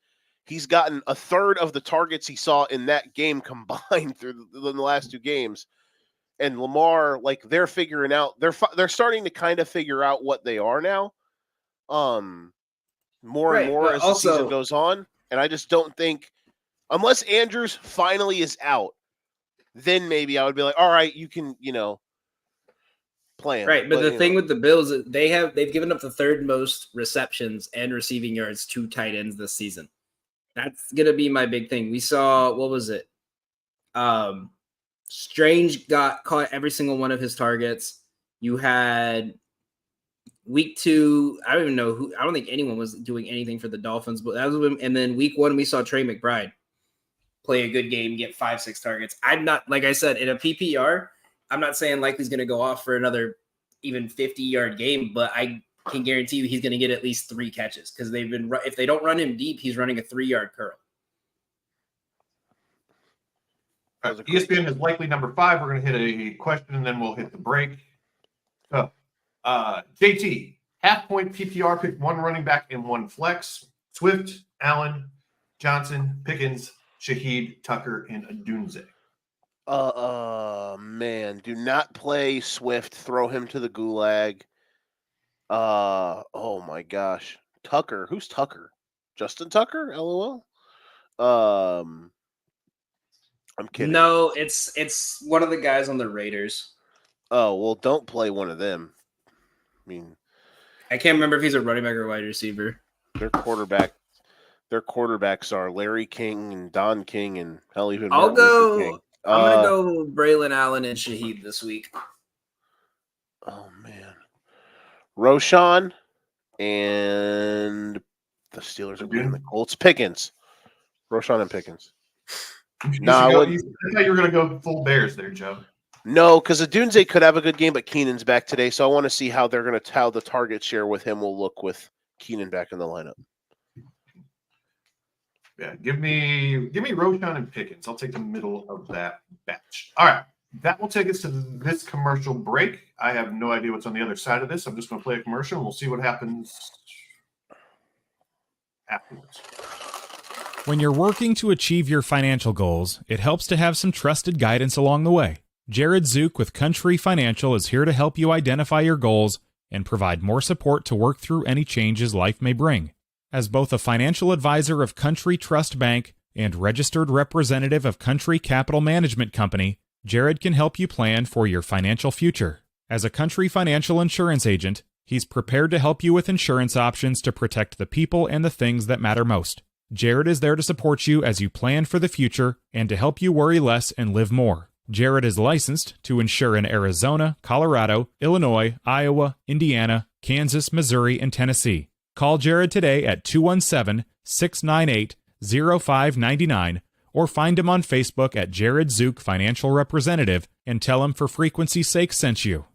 he's gotten a third of the targets he saw in that game combined through the last 2 games. And Lamar, like, they're figuring out, they're starting to kind of figure out what they are now. More and more as the season goes on. And I just don't think, unless Andrews finally is out, then maybe I would be like, all right, you can, play him. Right, but the thing with the Bills is they've given up the 3rd most receptions and receiving yards to tight ends this season. That's gonna be my big thing. We saw, what was it? Strange got caught every single one of his targets. You had week 2, I don't even know who. I don't think anyone was doing anything for the Dolphins, but that was when, and then week 1 we saw Trey McBride play a good game, get 5-6 targets. I'm not, like I said, in a PPR, I'm not saying Likely's going to go off for another even 50-yard game, but I can guarantee you he's going to get at least 3 catches because if they don't run him deep, he's running a 3-yard curl. Right, ESPN is Likely number 5. We're going to hit a question and then we'll hit the break. So, JT, half-point PPR, pick 1 running back and 1 flex. Swift, Allen, Johnson, Pickens, Shaheed, Tucker, and Adunze. Man, do not play Swift. Throw him to the gulag. Oh my gosh. Tucker. Who's Tucker? Justin Tucker? LOL. I'm kidding. No, it's one of the guys on the Raiders. Oh, well, don't play one of them. I mean, I can't remember if he's a running back or wide receiver. Their quarterbacks are Larry King and Don King and hell, even I'm King. gonna go Braylon Allen and Shaheed this week. Oh man, Roshan and the Steelers are beating the Colts. Pickens, Roshan and Pickens. I thought you were going to go full Bears there, Joe. No, because Adunze could have a good game, but Keenan's back today, so I want to see how how the target share with him will look with Keenan back in the lineup. Yeah, give me Roshan and Pickens. I'll take the middle of that batch. All right, that will take us to this commercial break. I have no idea what's on the other side of this. I'm just going to play a commercial, and we'll see what happens afterwards. When you're working to achieve your financial goals, it helps to have some trusted guidance along the way. Jared Zook with Country Financial is here to help you identify your goals and provide more support to work through any changes life may bring. As both a financial advisor of Country Trust Bank and registered representative of Country Capital Management Company, Jared can help you plan for your financial future. As a Country Financial insurance agent, he's prepared to help you with insurance options to protect the people and the things that matter most. Jared is there to support you as you plan for the future and to help you worry less and live more. Jared is licensed to insure in Arizona, Colorado, Illinois, Iowa, Indiana, Kansas, Missouri, and Tennessee. Call Jared today at 217-698-0599 or find him on Facebook at Jared Zook Financial Representative and tell him For Frequency's Sake sent you.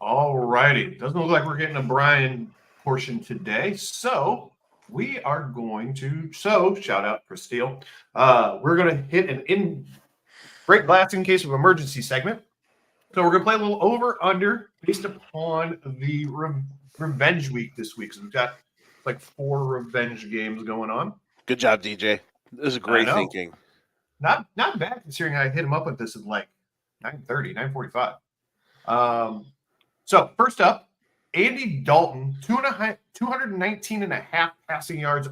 All righty. Doesn't look like we're getting a Brian portion today. So we are going to, shout out for Steele. We're going to hit an break glass in case of emergency segment. So we're going to play a little over-under based upon the revenge week this week. So we've got like 4 revenge games going on. Good job, DJ. This is great thinking. Not bad considering I hit him up with this at like 9:30, 9:45. So first up, Andy Dalton, 219.5 passing yards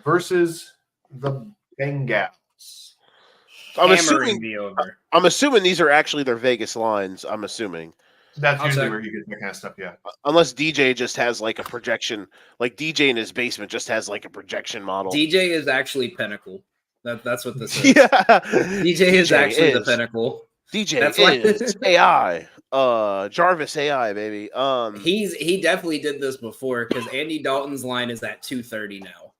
versus the Bengals. I'm assuming these are actually their Vegas lines. I'm assuming that's usually where you get that kind of stuff. Yeah, unless DJ just has like a projection, like DJ in his basement just has like a projection model. DJ is actually Pinnacle. That's what this is. Yeah, DJ is actually the Pinnacle. DJ is AI. Jarvis AI, baby. He definitely did this before because Andy Dalton's line is at 230 now.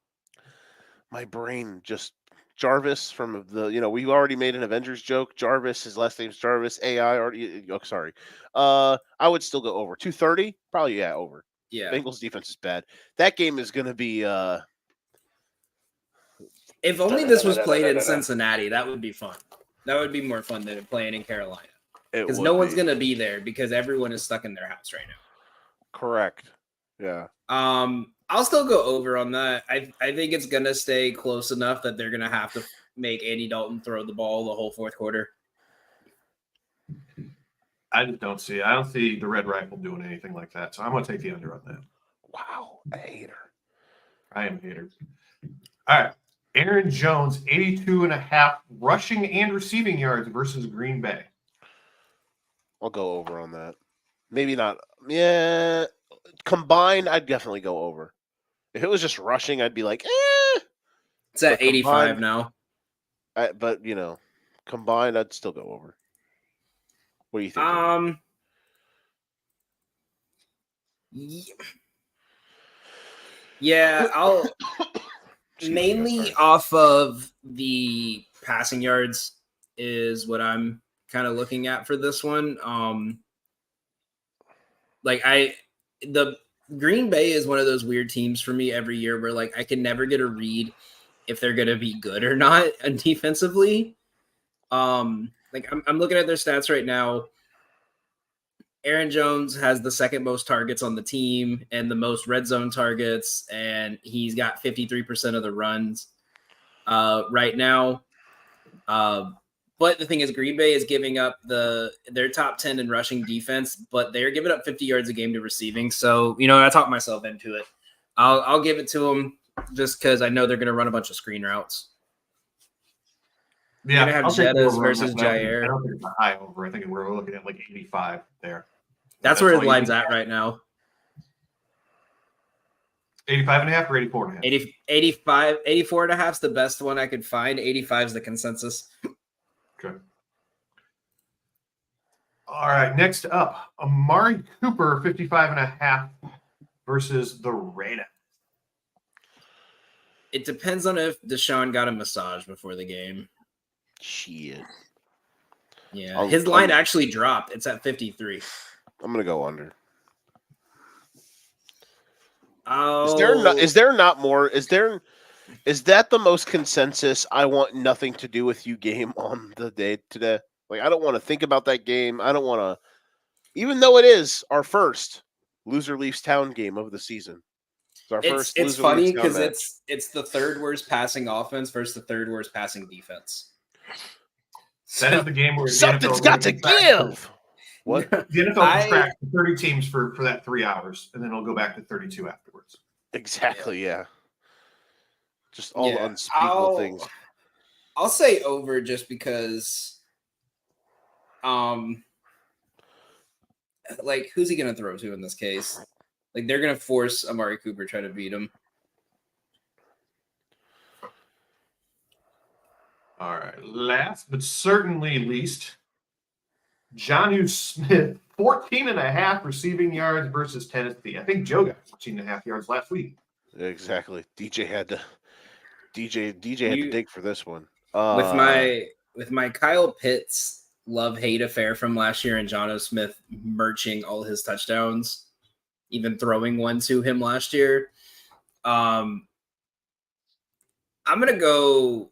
My brain just. Jarvis from the, we've already made an Avengers joke. Jarvis, his last name's Jarvis. AI already. Oh, sorry. I would still go over 230. Probably over. Yeah. Bengals defense is bad. That game is going to be. If only this was played in Cincinnati, that would be fun. That would be more fun than playing in Carolina. Because no one's going to be there because everyone is stuck in their house right now. Correct. Yeah. I'll still go over on that. I think it's going to stay close enough that they're going to have to make Andy Dalton throw the ball the whole fourth quarter. I just don't see it. I don't see the Red Rifle doing anything like that. So I'm going to take the under on that. Wow. A hater. I am a hater. All right. Aaron Jones, 82.5 rushing and receiving yards versus Green Bay. I'll go over on that. Maybe not. Yeah. Combined, I'd definitely go over. If it was just rushing, I'd be like, It's at 85 now. But, combined, I'd still go over. What do you think? Yeah, I'll mainly off of the passing yards is what I'm kind of looking at for this one. The Green Bay is one of those weird teams for me every year where I can never get a read if they're going to be good or not defensively. I'm looking at their stats right now. Aaron Jones has the second most targets on the team and the most red zone targets, and he's got 53% of the runs right now. But the thing is, Green Bay is giving up their top 10 in rushing defense, but they're giving up 50 yards a game to receiving. So, I talked myself into it. I'll give it to them just because I know they're going to run a bunch of screen routes. Yeah, you're going to have Jettas versus Jair. I don't think it's a high over. I think we're looking at 85 there. That's where his line's at right now. 85.5 or 84.5? 85, 84.5 is the best one I could find. 85 is the consensus. Okay. All right. Next up, Amari Cooper, 55.5 versus the Raiders. It depends on if Deshaun got a massage before the game. Shit. Yeah. His line actually dropped. It's at 53. I'm going to go under. Oh. Is that the most consensus I want nothing to do with you game on the day today? I don't want to think about that game. I don't want to, even though it is our first loser leaves town game of the season. It's funny because it's the third worst passing offense versus the third worst passing defense. That is the game where something's got to give. What? The NFL tracks 30 teams for that 3 hours, and then it'll go back to 32 afterwards. Exactly, yeah. Just all the unspeakable things. I'll say over just because who's he gonna throw to in this case? They're gonna force Amari Cooper to try to beat him. All right. Last but certainly least, Jonnu Smith, 14.5 receiving yards versus Tennessee. I think Joe got 14.5 yards last week. Exactly. DJ had to dig for this one. With my Kyle Pitts love-hate affair from last year and Jonnu Smith merching all his touchdowns, even throwing one to him last year. I'm gonna go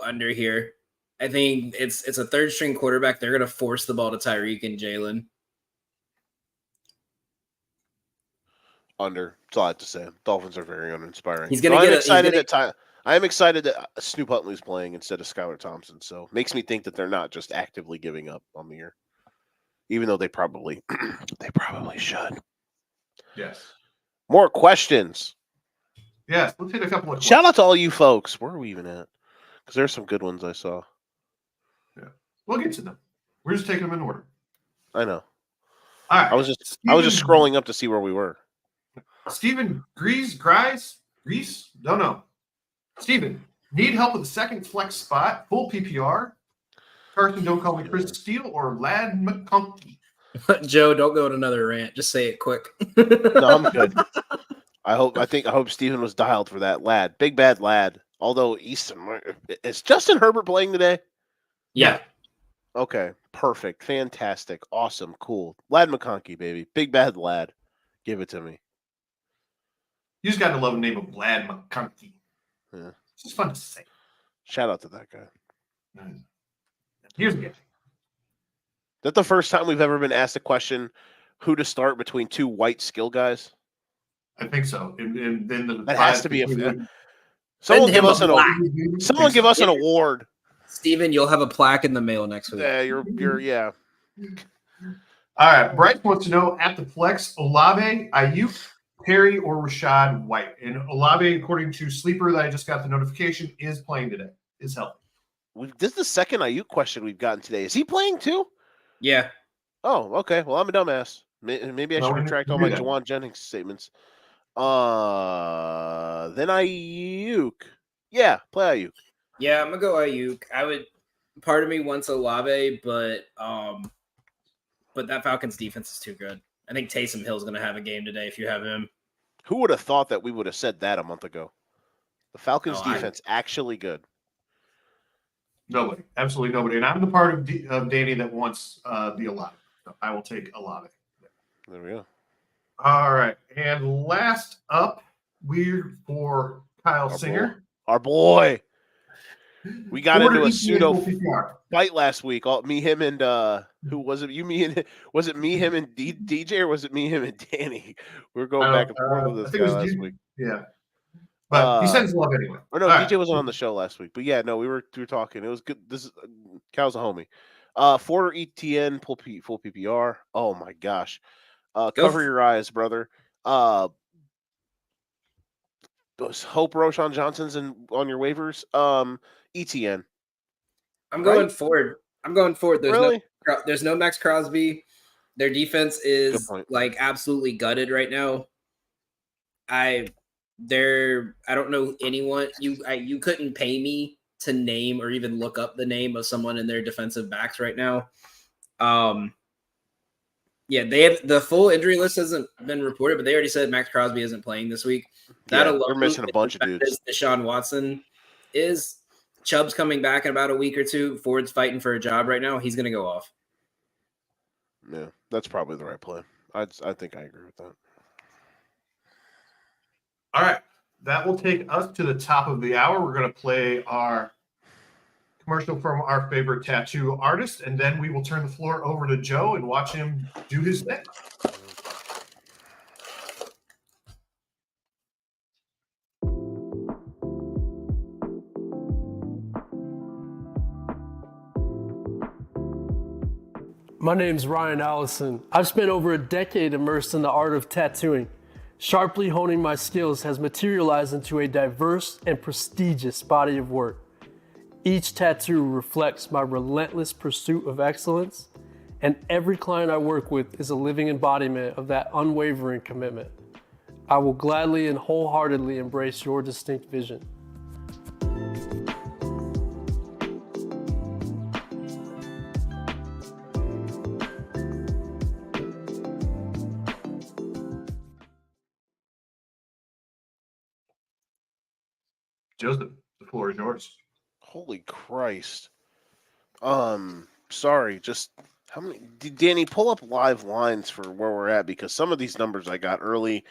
under here. I think it's a third string quarterback. They're gonna force the ball to Tyreek and Jalen. Under. That's all I have to say. Dolphins are very uninspiring. He's gonna I am excited that Snoop Huntley's playing instead of Skylar Thompson. So makes me think that they're not just actively giving up on the year, even though they probably should. Yes. More questions. Yes. Let's hit a couple of. Shout out to all you folks. Where are we even at? Because there's some good ones I saw. Yeah, we'll get to them. We're just taking them in order. I know. All right. I was just scrolling up to see where we were. Steven Grease? Don't know. Steven, need help with the second flex spot, full PPR? Carson, don't call me Chris Steele or Lad McConkey. Joe, don't go on another rant. Just say it quick. No, I'm good. I hope Steven was dialed for that. Lad. Big bad Lad. Although Easton, is Justin Herbert playing today? Yeah. Okay. Perfect. Fantastic. Awesome. Cool. Lad McConkey, baby. Big bad Lad. Give it to me. You just got to love the name of Lad McConkey. Yeah. It's just fun to say. Shout out to that guy. Here's the game. That the first time we've ever been asked a question, who to start between two white skill guys? I think so. And then that has to be someone give us an award. Steven, you'll have a plaque in the mail next week. Yeah, you're. All right. Bryce wants to know at the flex, Olave, Ayuk, Perry, or Rashad White. And Olave, according to Sleeper that I just got the notification, is playing today. Is healthy. This is the second Ayuk question we've gotten today. Is he playing too? Yeah. Oh, okay. Well, I'm a dumbass. Maybe I should retract all my Juwan Jennings statements. Then Ayuk. Yeah, play Ayuk. Yeah, I'm gonna go Ayuk. Part of me wants Olave, but that Falcons defense is too good. I think Taysom Hill's gonna have a game today if you have him. Who would have thought that we would have said that a month ago? The Falcons defense actually good. Nobody. Absolutely nobody. And I'm the part of Danny that wants the Olave. So I will take Olave. There we go. All right. And last up, we're for Kyle Singer. Our boy. We got into a pseudo PPR fight last week. Me, him, and who was it? Was it me, him, and DJ, or was it me, him, and Danny? We were going back and forth with this guy last week. Yeah. But he sends love anyway. Or no, DJ wasn't on the show last week. But yeah, no, we were talking. It was good. This is Cal's a homie. Forder ETN, full PPR. Oh my gosh. Cover your eyes, brother. Hope Roshan Johnson's on your waivers. ETN. I'm going forward. Really? There's no Max Crosby. Their defense is like absolutely gutted right now. I don't know anyone. You couldn't pay me to name or even look up the name of someone in their defensive backs right now. Yeah, they have the full injury list hasn't been reported, but they already said Max Crosby isn't playing this week. They're missing a bunch of dudes. Deshaun Watson is. Chubb's coming back in about a week or two. Ford's fighting for a job right now. He's going to go off. Yeah, that's probably the right play. I think I agree with that. All right. That will take us to the top of the hour. We're going to play our commercial from our favorite tattoo artist, and then we will turn the floor over to Joe and watch him do his thing. My name's Ryan Allison. I've spent over a decade immersed in the art of tattooing. Sharply honing my skills has materialized into a diverse and prestigious body of work. Each tattoo reflects my relentless pursuit of excellence, and every client I work with is a living embodiment of that unwavering commitment. I will gladly and wholeheartedly embrace your distinct vision. Joseph, the floor is yours. Holy Christ. Sorry, just how many? Danny, pull up live lines for where we're at because some of these numbers I got early,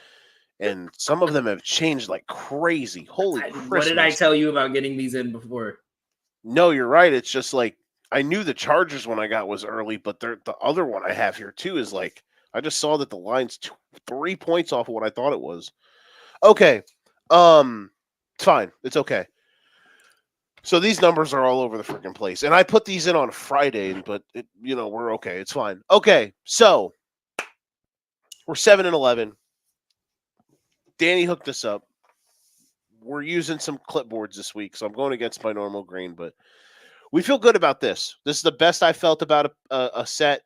and some of them have changed like crazy. Holy Christmas! What did I tell you about getting these in before? No, you're right. It's just like I knew the Chargers one I got was early, but the other one I have here too is like I just saw that the line's 3 points off of what I thought it was. Okay, it's fine. It's okay. So these numbers are all over the freaking place. And I put these in on Friday, but we're okay. It's fine. Okay, so we're 7-11. Danny hooked us up. We're using some clipboards this week, so I'm going against my normal grain, but we feel good about this. This is the best I felt about a set,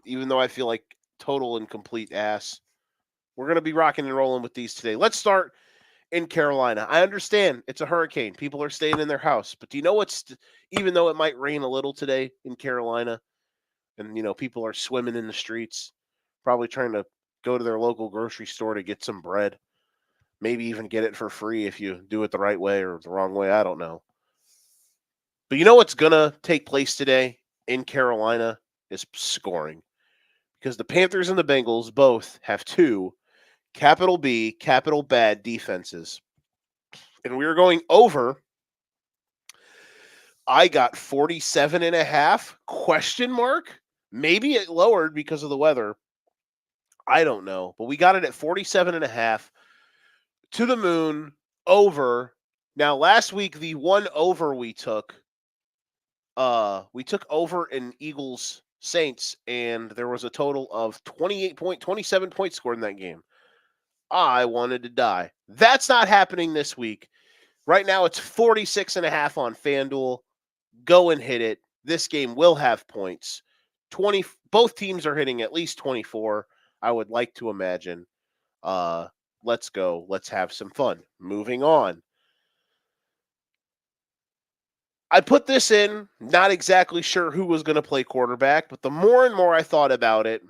even though I feel like total and complete ass. We're going to be rocking and rolling with these today. Let's start in Carolina. I understand it's a hurricane. People are staying in their house. But do you know what's even though it might rain a little today in Carolina and, people are swimming in the streets, probably trying to go to their local grocery store to get some bread, maybe even get it for free if you do it the right way or the wrong way. I don't know. But you know what's going to take place today in Carolina is scoring because the Panthers and the Bengals both have 2 capital B, capital bad defenses. And we were going over. I got 47.5 question mark. Maybe it lowered because of the weather. I don't know. But we got it at 47.5 to the moon over. Now, last week, the one over we took over in Eagles Saints, and there was a total of 27 points scored in that game. I wanted to die. That's not happening this week. Right now, it's 46.5 on FanDuel. Go and hit it. This game will have points. Both teams are hitting at least 24. I would like to imagine. Let's go. Let's have some fun. Moving on. I put this in, not exactly sure who was going to play quarterback, but the more and more I thought about it,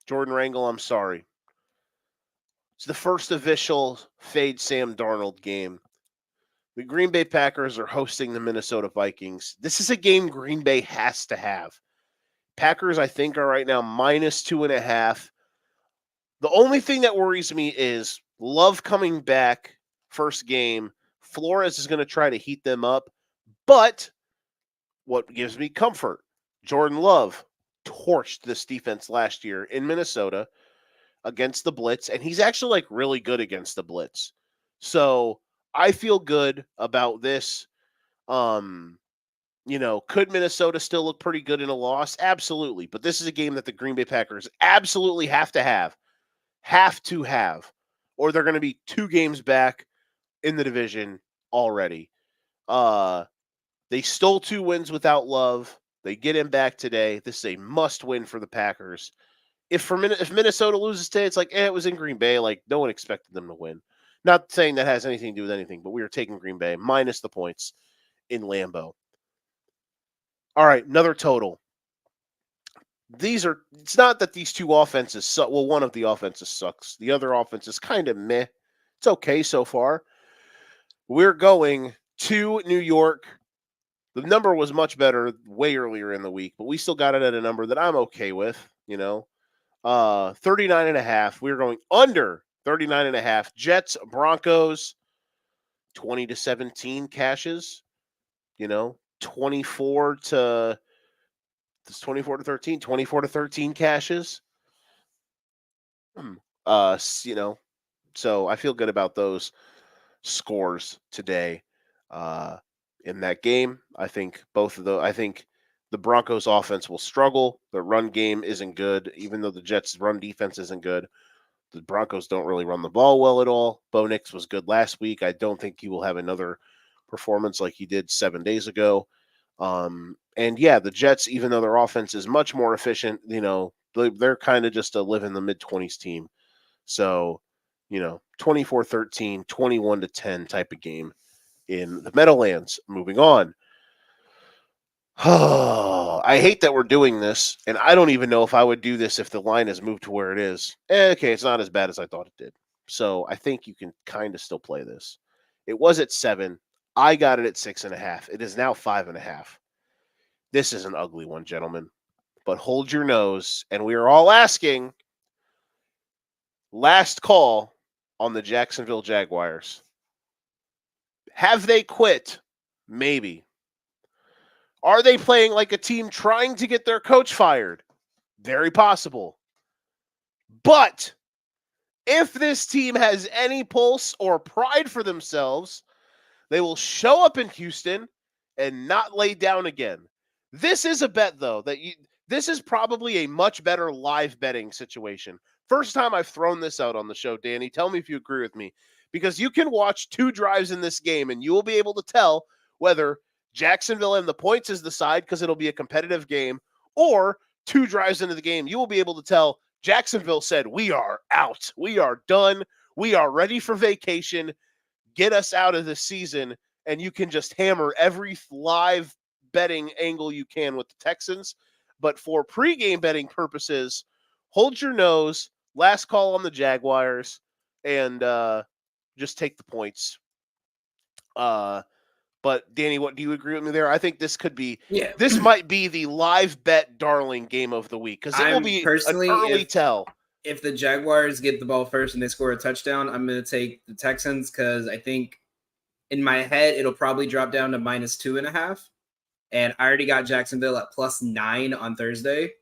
Jordan Rangel, I'm sorry. It's the first official fade Sam Darnold game. The Green Bay Packers are hosting the Minnesota Vikings. This is a game Green Bay has to have. Packers, I think, are right now -2.5. The only thing that worries me is Love coming back first game. Flores is going to try to heat them up. But what gives me comfort, Jordan Love torched this defense last year in Minnesota against the blitz, and he's actually really good against the blitz. So I feel good about this. Could Minnesota still look pretty good in a loss? Absolutely. But this is a game that the Green Bay Packers absolutely have to have, or they're going to be 2 games back in the division already. They stole 2 wins without Love. They get him back today. This is a must win for the Packers. If Minnesota loses today, it's it was in Green Bay. No one expected them to win. Not saying that has anything to do with anything, but we are taking Green Bay minus the points in Lambeau. All right, another total. It's not that these 2 offenses suck. Well, one of the offenses sucks. The other offense is kind of meh. It's okay so far. We're going to New York. The number was much better way earlier in the week, but we still got it at a number that I'm okay with, 39.5. We're going under 39.5. Jets, Broncos, 20-17 cashes, 24 to 13, 24-13 cashes. So I feel good about those scores today. In that game, I think the Broncos offense will struggle. The run game isn't good, even though the Jets' run defense isn't good. The Broncos don't really run the ball well at all. Bo Nix was good last week. I don't think he will have another performance like he did 7 days ago. The Jets, even though their offense is much more efficient, they're kind of just a live in the mid-20s team. So, 24-13, 21-10 type of game in the Meadowlands. Moving on. I hate that we're doing this, and I don't even know if I would do this if the line has moved to where it is. Okay, it's not as bad as I thought it did. So I think you can kind of still play this. It was at 7. I got it at 6.5. It is now 5.5. This is an ugly one, gentlemen. But hold your nose. And we are all asking, last call on the Jacksonville Jaguars. Have they quit? Maybe. Are they playing like a team trying to get their coach fired? Very possible. But if this team has any pulse or pride for themselves, they will show up in Houston and not lay down again. This is a bet, though, this is probably a much better live betting situation. First time I've thrown this out on the show, Danny. Tell me if you agree with me. Because you can watch 2 drives in this game, and you will be able to tell whether Jacksonville and the points is the side because it'll be a competitive game, or 2 drives into the game, you will be able to tell Jacksonville said, we are out. We are done. We are ready for vacation. Get us out of this season, and you can just hammer every live betting angle you can with the Texans. But for pregame betting purposes, hold your nose, last call on the Jaguars, and just take the points. But Danny, what do you agree with me there? I think this could be, this might be the live bet darling game of the week because it will be an early tell. If the Jaguars get the ball first and they score a touchdown, I'm going to take the Texans because I think in my head it'll probably drop down to -2.5. And I already got Jacksonville at +9 on Thursday.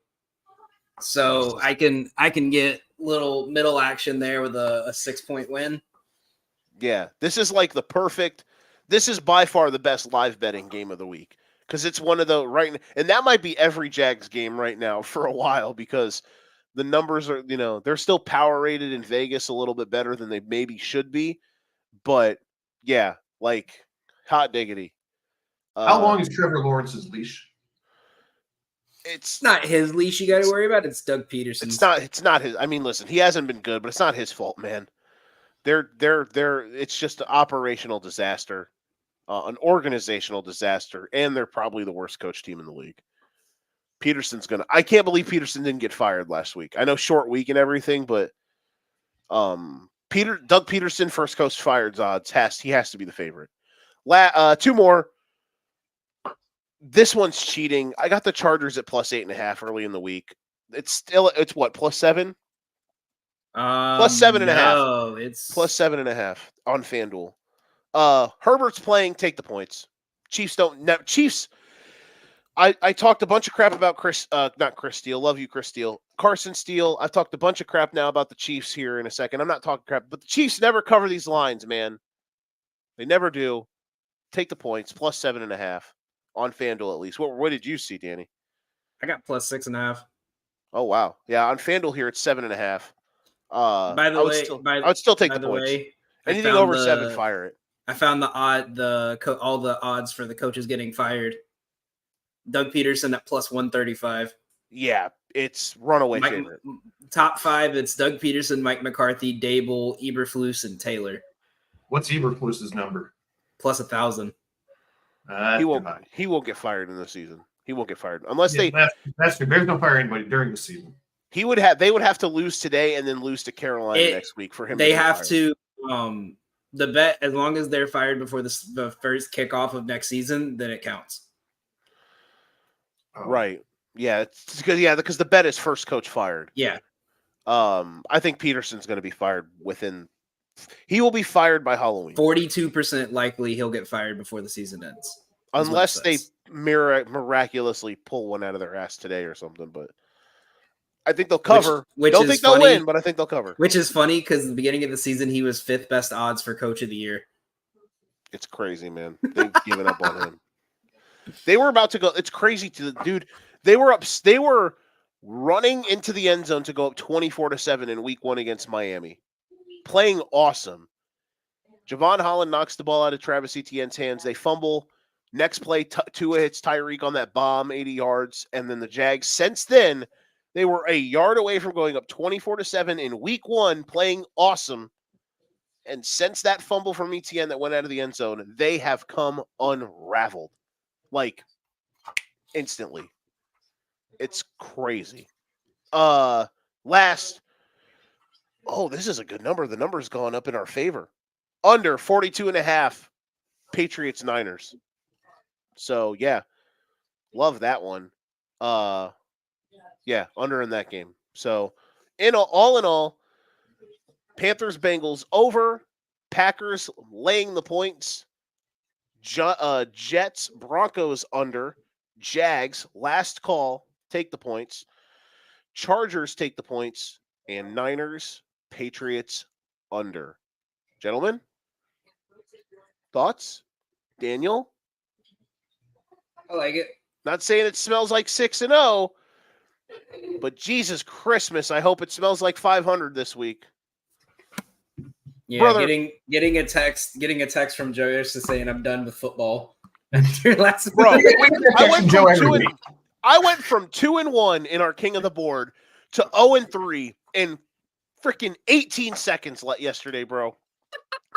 So I can get little middle action there with a 6-point win. Yeah, this is like the perfect. This is by far the best live betting game of the week because it's one of the and that might be every Jags game right now for a while because the numbers are, they're still power rated in Vegas a little bit better than they maybe should be. But yeah, like hot diggity. How long is Trevor Lawrence's leash? It's not his leash you got to worry about. It's Doug Peterson's. It's not his. I mean, listen, he hasn't been good, but it's not his fault, man. It's just an operational disaster, an organizational disaster, and they're probably the worst coach team in the league. I can't believe Peterson didn't get fired last week. I know short week and everything, but Doug Peterson, first coach fired odds, he has to be the favorite. 2 more. This one's cheating. I got the Chargers at +8.5 early in the week. It's what, +7? +7.5. No, it's +7.5 on FanDuel. Herbert's playing. Take the points. Chiefs. I talked a bunch of crap about not Chris Steele. Love you, Chris Steele. Carson Steele. I've talked a bunch of crap now about the Chiefs here in a second. I'm not talking crap, but the Chiefs never cover these lines, man. They never do. Take the points. +7.5 on FanDuel at least. What did you see, Danny? I got +6.5. Oh wow, yeah. On FanDuel here, it's 7.5. By the way, I would still take the points. Anything over 7, fire it. I found all the odds for the coaches getting fired. Doug Peterson at +135. Yeah, it's runaway favorite. Top 5, it's Doug Peterson, Mike McCarthy, Dable, Eberflus, and Taylor. What's Eberflus's number? +1,000. He won't get fired in the season. He won't get fired unless That's true. There's no fire anybody during the season. They would have to lose today and then lose to Carolina next week for him. They have to. The bet, as long as they're fired before the first kickoff of next season, then it counts. Oh. Right. Yeah. Because the bet is first coach fired. Yeah. I think Peterson's going to be fired he will be fired by Halloween. 42% likely he'll get fired before the season ends. Unless they miraculously pull one out of their ass today or something. But I think they'll cover. Don't think they'll win, but I think they'll cover. Which is funny because at the beginning of the season, he was 5th best odds for coach of the year. It's crazy, man. They've given up on him. They were about to go. It's crazy to the dude. They were running into the end zone to go up 24-7 in week 1 against Miami. Playing awesome. Javon Holland knocks the ball out of Travis Etienne's hands. They fumble. Next play, Tua hits Tyreek on that bomb, 80 yards. And then the Jags, since then, they were a yard away from going up 24-7 in week 1, playing awesome. And since that fumble from Etienne that went out of the end zone, they have come unraveled. Like, instantly. It's crazy. This is a good number. The number's gone up in our favor. Under 42.5. Patriots Niners. So yeah, love that one. Yeah, under in that game. So all in all, Panthers Bengals over, Packers laying the points, Jets Broncos under, Jags last call take the points, Chargers take the points, and Niners Patriots under. Gentlemen, thoughts? Daniel? I like it. Not saying it smells like 6-0, but Jesus Christmas, I hope it smells like 500 this week. Yeah, Brother. getting a text from Joe yesterday saying I'm done with football. After last Bro, week. I went from 2-1 in our King of the Board to 0-3 in freaking 18 seconds yesterday, bro.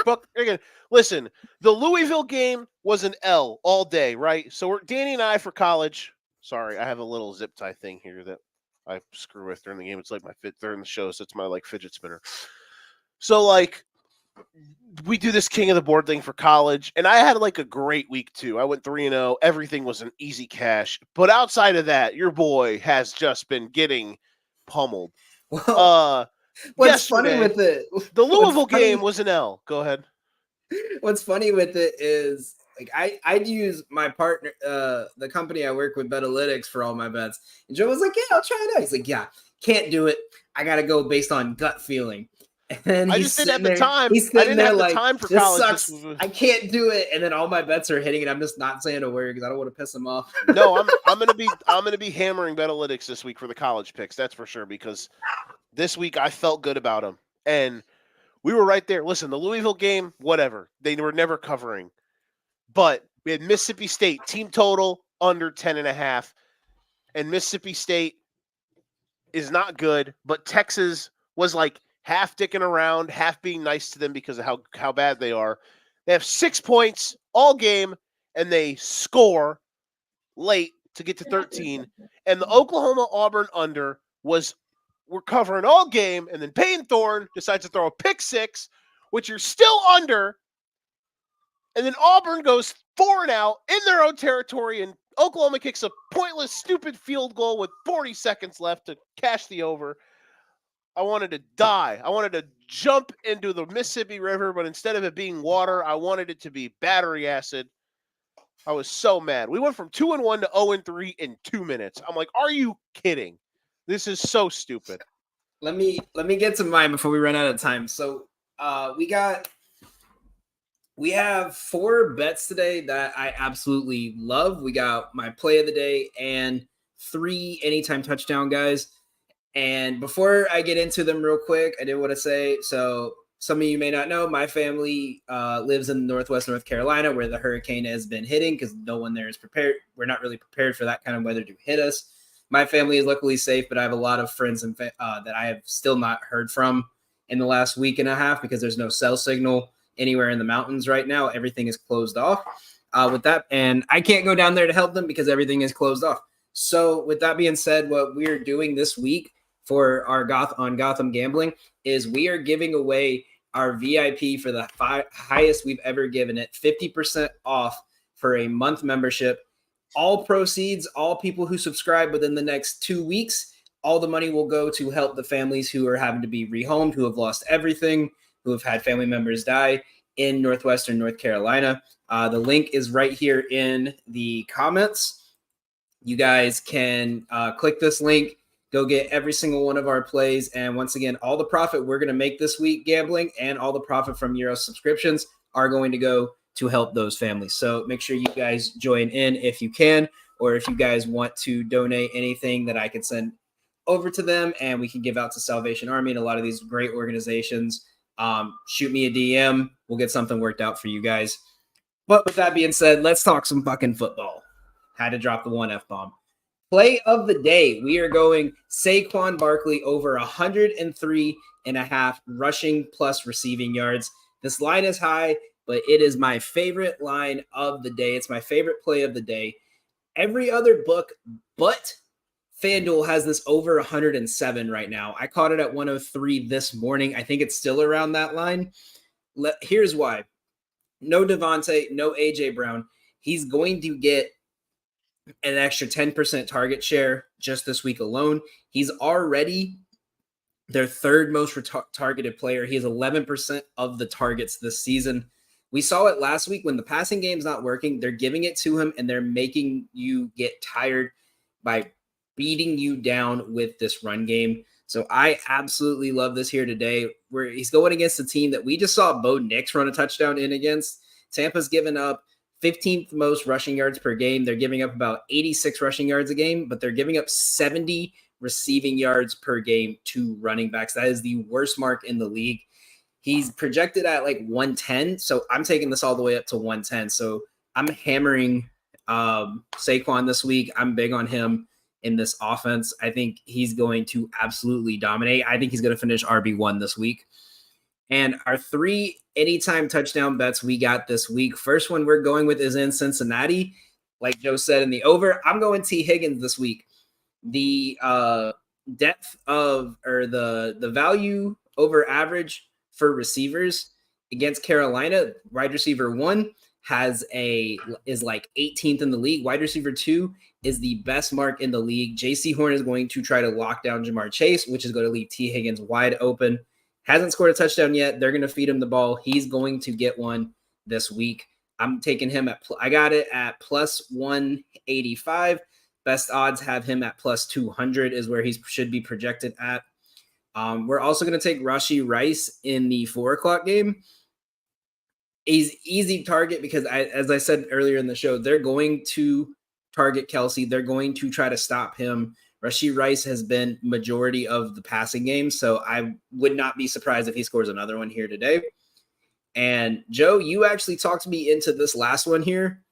But again, listen, the Louisville game was an L all day, right? So Danny and I for college. Sorry, I have a little zip tie thing here that I screw with during the game. It's like my fit during the show, so it's my like fidget spinner. So like we do this King of the Board thing for college, and I had like a great week too. I went 3-0. Everything was an easy cash. But outside of that, your boy has just been getting pummeled. What's funny with it? The Louisville game was an L. Go ahead. What's funny with it is like I'd use my partner, the company I work with, Betalytics, for all my bets. And Joe was like, "Yeah, I'll try it out." He's like, "Yeah, can't do it. I gotta go based on gut feeling." And I just didn't have the time. He's I didn't have like, the time for this college. sucks. I can't do it. And then all my bets are hitting, and I'm just not saying a word because I don't want to piss him off. No, I'm gonna be hammering Betalytics this week for the college picks. That's for sure, because this week I felt good about them, and we were right there. Listen, the Louisville game, whatever, they were never covering, but we had Mississippi State team total under 10.5, and Mississippi State is not good, but Texas was like half dicking around, half being nice to them because of how bad they are. They have 6 points all game, and they score late to get to 13. And the Oklahoma-Auburn under we're covering all game, and then Peyton Thorne decides to throw a pick six, which you're still under. And then Auburn goes 4-out in their own territory, and Oklahoma kicks a pointless, stupid field goal with 40 seconds left to cash the over. I wanted to die. I wanted to jump into the Mississippi River, but instead of it being water, I wanted it to be battery acid. I was so mad. We went from 2-1 to 0-3 in 2 minutes. I'm like, are you kidding? This is so stupid. Let me get to mine before we run out of time. So we have 4 bets today that I absolutely love. We got my play of the day and 3 anytime touchdown guys. And before I get into them real quick, I did want to say, so some of you may not know, my family lives in Northwest North Carolina, where the hurricane has been hitting, because no one there is prepared. We're not really prepared for that kind of weather to hit us. My family is luckily safe, but I have a lot of friends that I have still not heard from in the last week and a half, because there's no cell signal anywhere in the mountains right now. Everything is closed off with that. And I can't go down there to help them because everything is closed off. So with that being said, what we're doing this week for our Gotham Gambling is we are giving away our VIP for the highest we've ever given it, 50% off for a month membership. All proceeds, all people who subscribe within the next 2 weeks, all the money will go to help the families who are having to be rehomed, who have lost everything, who have had family members die in Northwestern North Carolina. The link is right here in the comments. You guys can click this link, go get every single one of our plays. And once again, all the profit we're going to make this week gambling and all the profit from Euro subscriptions are going to go to help those families. So make sure you guys join in if you can, or if you guys want to donate anything that I can send over to them and we can give out to Salvation Army and a lot of these great organizations. Shoot me a DM. We'll get something worked out for you guys. But with that being said, let's talk some fucking football. Had to drop the one F-bomb. Play of the day. We are going Saquon Barkley over 103.5 rushing plus receiving yards. This line is high, but it is my favorite line of the day. It's my favorite play of the day. Every other book but FanDuel has this over 107 right now. I caught it at 103 this morning. I think it's still around that line. Here's why. No Devontae, no A.J. Brown. He's going to get an extra 10% target share just this week alone. He's already their third most targeted player. He has 11% of the targets this season. We saw it last week when the passing game's not working. They're giving it to him, and they're making you get tired by beating you down with this run game. So I absolutely love this here today, where he's going against a team that we just saw Bo Nix run a touchdown in against. Tampa's given up 15th most rushing yards per game. They're giving up about 86 rushing yards a game, but they're giving up 70 receiving yards per game to running backs. That is the worst mark in the league. He's projected at like 110, so I'm taking this all the way up to 110. So I'm hammering Saquon this week. I'm big on him in this offense. I think he's going to absolutely dominate. I think he's going to finish RB1 this week. And our 3 anytime touchdown bets we got this week. First one we're going with is in Cincinnati. Like Joe said in the over, I'm going T. Higgins this week. The depth of, or the value over average for receivers against Carolina, wide receiver 1 is like 18th in the league. Wide receiver 2 is the best mark in the league. JC Horn is going to try to lock down Jamar Chase, which is going to leave T. Higgins wide open. Hasn't scored a touchdown yet. They're going to feed him the ball. He's going to get one this week. I'm taking him I got it at plus 185. Best odds have him at plus 200 is where he should be projected at. We're also going to take Rashee Rice in the 4:00 game. He's easy target because, as I said earlier in the show, they're going to target Kelsey. They're going to try to stop him. Rashee Rice has been majority of the passing game, so I would not be surprised if he scores another one here today. And Joe, you actually talked me into this last one here.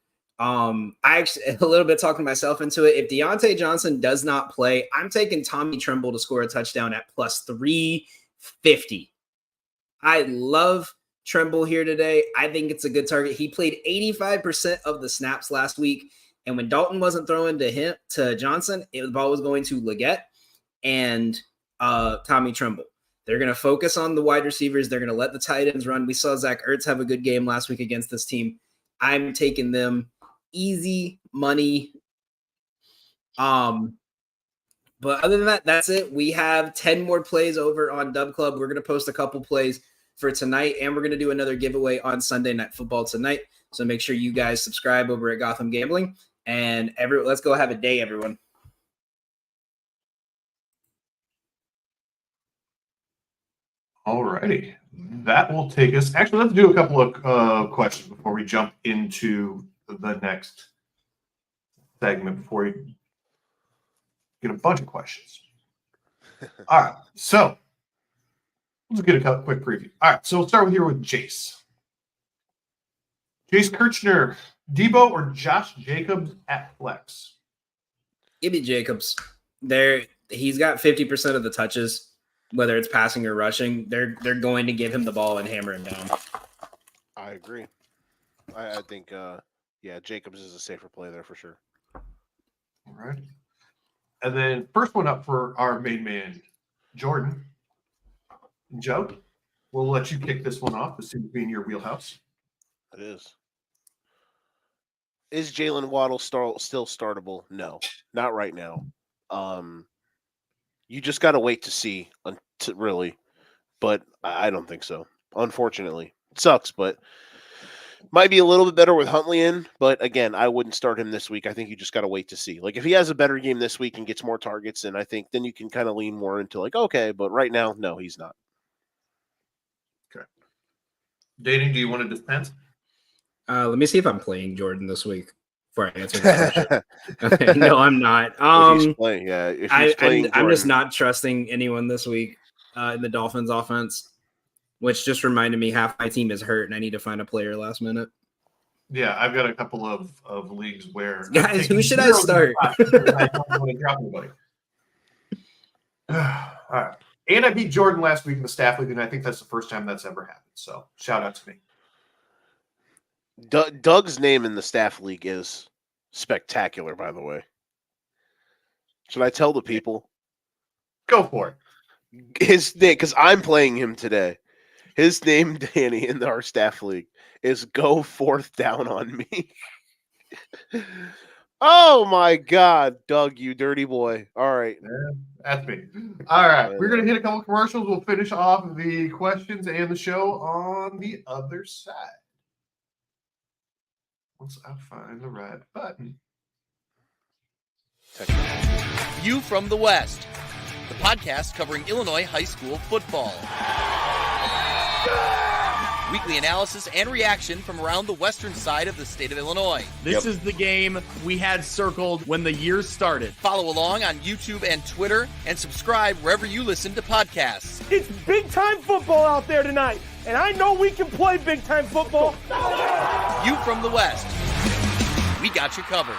I actually a little bit talking myself into it. If Deontay Johnson does not play, I'm taking Tommy Tremble to score a touchdown at plus 350. I love Tremble here today. I think it's a good target. He played 85% of the snaps last week. And when Dalton wasn't throwing to Johnson, the ball was going to Leggett and Tommy Tremble. They're going to focus on the wide receivers. They're going to let the tight ends run. We saw Zach Ertz have a good game last week against this team. I'm taking them easy money. But other than that, that's it. We have 10 more plays over on Dub Club. We're going to post a couple plays for tonight, and we're going to do another giveaway on Sunday Night Football tonight. So make sure you guys subscribe over at Gotham Gambling. And let's go have a day, everyone. All righty. That will take us. Actually, let's do a couple of questions before we jump into the next segment, before we get a bunch of questions. All right. So let's get a quick preview. All right. So we'll start here with Jace. Jace Kirchner, Debo or Josh Jacobs at flex? Give me Jacobs. He's got 50% of the touches, whether it's passing or rushing. They're going to give him the ball and hammer him down. I agree. I think, Jacobs is a safer play there for sure. All right. And then first one up for our main man, Jordan. Joe, we'll let you kick this one off. This seems to be in your wheelhouse. It is. Is Jalen Waddle still startable? No, not right now. You just got to wait to see, really. But I don't think so. Unfortunately, it sucks, but might be a little bit better with Huntley in. But again, I wouldn't start him this week. I think you just got to wait to see. Like if he has a better game this week and gets more targets, then I think then you can kind of lean more into like, okay, but right now, no, he's not. Okay. Dating, do you want to dispense? Let me see if I'm playing Jordan this week before I answer this question. Okay, no, I'm not. If he's playing, if he's playing I'm just not trusting anyone this week in the Dolphins offense, which just reminded me half my team is hurt and I need to find a player last minute. Yeah, I've got a couple of leagues where guys, who should I start? I don't want to drop anybody. All right. And I beat Jordan last week in the staff league, and I think that's the first time that's ever happened. So shout out to me. Doug's name in the staff league is spectacular, by the way. Should I tell the people? Go for it. His name, because I'm playing him today. His name, Danny, in our staff league is Go Fourth Down on Me. Oh my God, Doug, you dirty boy. All right. Yeah, that's me. All right. We're going to hit a couple commercials. We'll finish off the questions and the show on the other side. Once I find the right button. You from the West, the podcast covering Illinois high school football. Weekly analysis and reaction from around the western side of the state of Illinois. This is the game we had circled when the year started. Follow along on YouTube and Twitter, and subscribe wherever you listen to podcasts. It's big-time football out there tonight, and I know we can play big-time football. You from the West, we got you covered.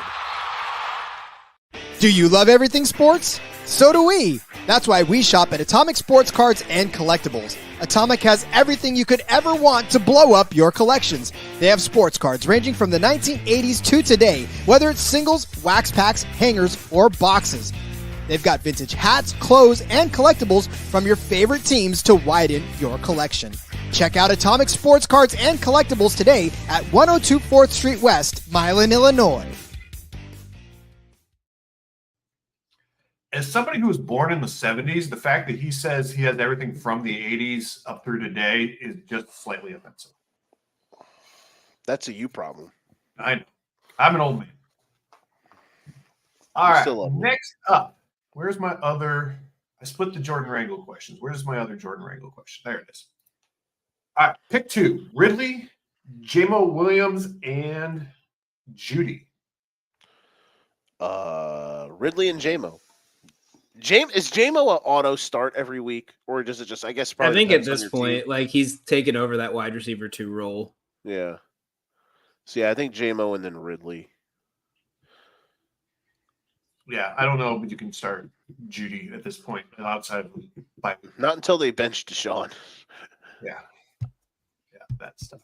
Do you love everything sports? So do we. That's why we shop at Atomic Sports Cards and Collectibles. Atomic has everything you could ever want to blow up your collections. They have sports cards ranging from the 1980s to today, whether it's singles, wax packs, hangers, or boxes. They've got vintage hats, clothes, and collectibles from your favorite teams to widen your collection. Check out Atomic Sports Cards and Collectibles today at 102 4th Street West, Milan, Illinois. As somebody who was born in the 70s, the fact that he says he has everything from the 80s up through today is just slightly offensive. That's a you problem. I know. I'm an old man. All right. Next up, where's my other? I split the Jordan Rangel questions. Where's my other Jordan Rangel question? There it is. All right. Pick two: Ridley, Jamo Williams, and Judy. Ridley and Jamo. Is Jamo an auto start every week, or does it just? I guess. I think at this point, like he's taken over that wide receiver 2 role. Yeah. So yeah, I think Jamo and then Ridley. Yeah, I don't know, but you can start Judy at this point outside of not until they bench Deshaun. Yeah, that stuff.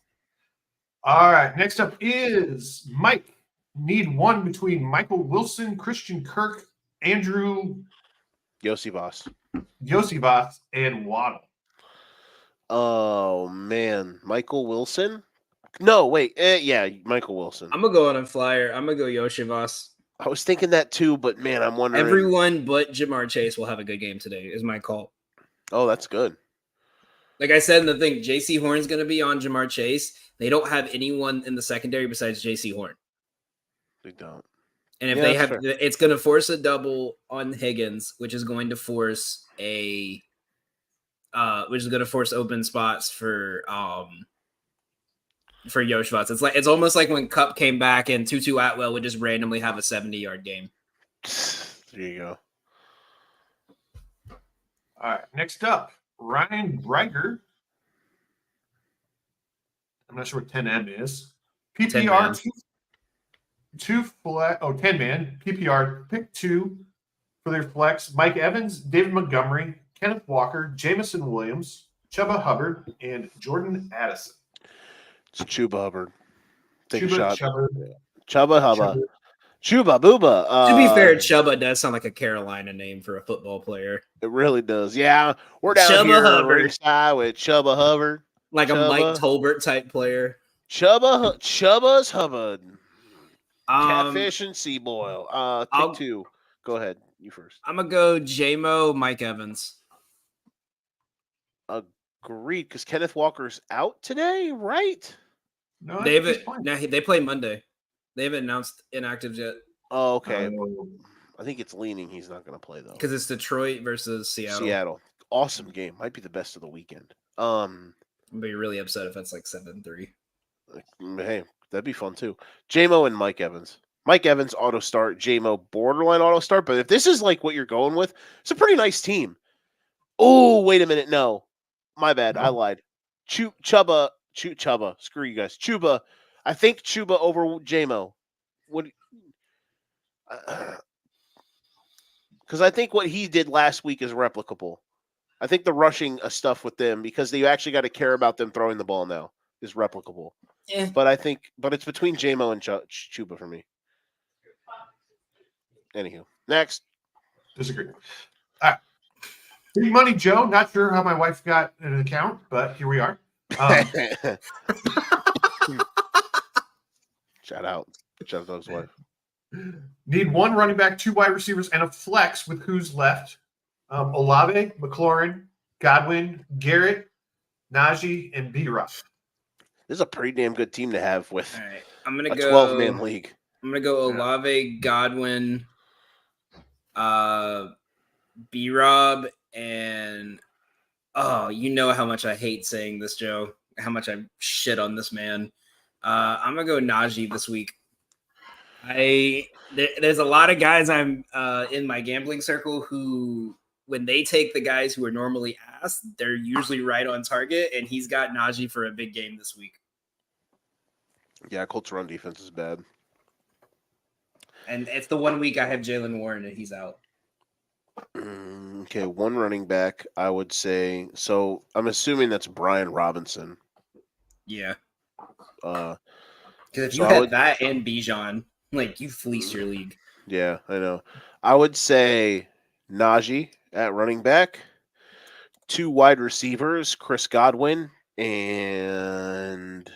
All right, next up is Mike. Need one between Michael Wilson, Christian Kirk, Andrew Yosivas, and Waddle. Oh man, Michael Wilson? No, wait. Yeah, Michael Wilson. I'm gonna go on a flyer. I'm gonna go Yosivas. I was thinking that too, but man, I'm wondering. Everyone but Jamar Chase will have a good game today. Is my call. Oh, that's good. Like I said in the thing, J.C. Horn's gonna be on Jamar Chase. They don't have anyone in the secondary besides J.C. Horn. They don't. And if they have, it's going to force a double on Higgins, which is going to force open spots for Yosivas. It's almost like when Kupp came back and Tutu Atwell would just randomly have a 70-yard game. There you go. All right, next up, Ryan Breiger. I'm not sure what 10M is. PPR 10-man. PPR pick 2 for their flex. Mike Evans, David Montgomery, Kenneth Walker, Jamison Williams, Chuba Hubbard, and Jordan Addison. It's Chuba Hubbard. Take a Chuba shot. Hubbard. Chuba Hubbard. Chuba Booba. To be fair, Chuba does sound like a Carolina name for a football player. It really does. Yeah, we're down Chuba here Hubbard. ringside with Chuba Hubbard. Like Chuba. a Mike Tolbert type player. Chuba's Hubbard. Catfish and sea boil. Pick 2. Go ahead. You first. I'm going to go J-Mo, Mike Evans. Agreed, because Kenneth Walker's out today, right? No, they play Monday. They haven't announced inactives yet. Oh, okay. I think it's leaning he's not going to play, though. Because it's Detroit versus Seattle. Awesome game. Might be the best of the weekend. I'm going to be really upset if it's like 7-3. Hey, that'd be fun, too. J-Mo and Mike Evans. Mike Evans, auto start. J-Mo, borderline auto start. But if this is like what you're going with, it's a pretty nice team. Oh, wait a minute. No. My bad. I lied. Chuba. Screw you guys. Chuba. I think Chuba over J-Mo. Because I think what he did last week is replicable. I think the rushing stuff with them, because they actually got to care about them throwing the ball now, is replicable. Yeah. But it's between J-Mo and Chuba for me. Anywho, next. Disagree. All right. Big Money Joe. Not sure how my wife got an account, but here we are. Shout out to his wife. Need one running back, 2 wide receivers, and a flex with who's left. Olave, McLaurin, Godwin, Garrett, Najee, and B-Rock. This is a pretty damn good team to have with All right, I'm gonna a go 12-man league. I'm gonna go Olave, Godwin, B-Rob, and you know how much I hate saying this, Joe. How much I shit on this man. I'm gonna go Najee this week. There's a lot of guys I'm in my gambling circle who, when they take the guys who are normally asked, they're usually right on target, and he's got Najee for a big game this week. Yeah, Colts run defense is bad. And it's the 1 week I have Jalen Warren and he's out. Okay, one running back, I would say. So I'm assuming that's Brian Robinson. Yeah. Because if so you had that and Bijan, like, you fleeced your league. Yeah, I know. I would say Najee at running back, 2 wide receivers, Chris Godwin and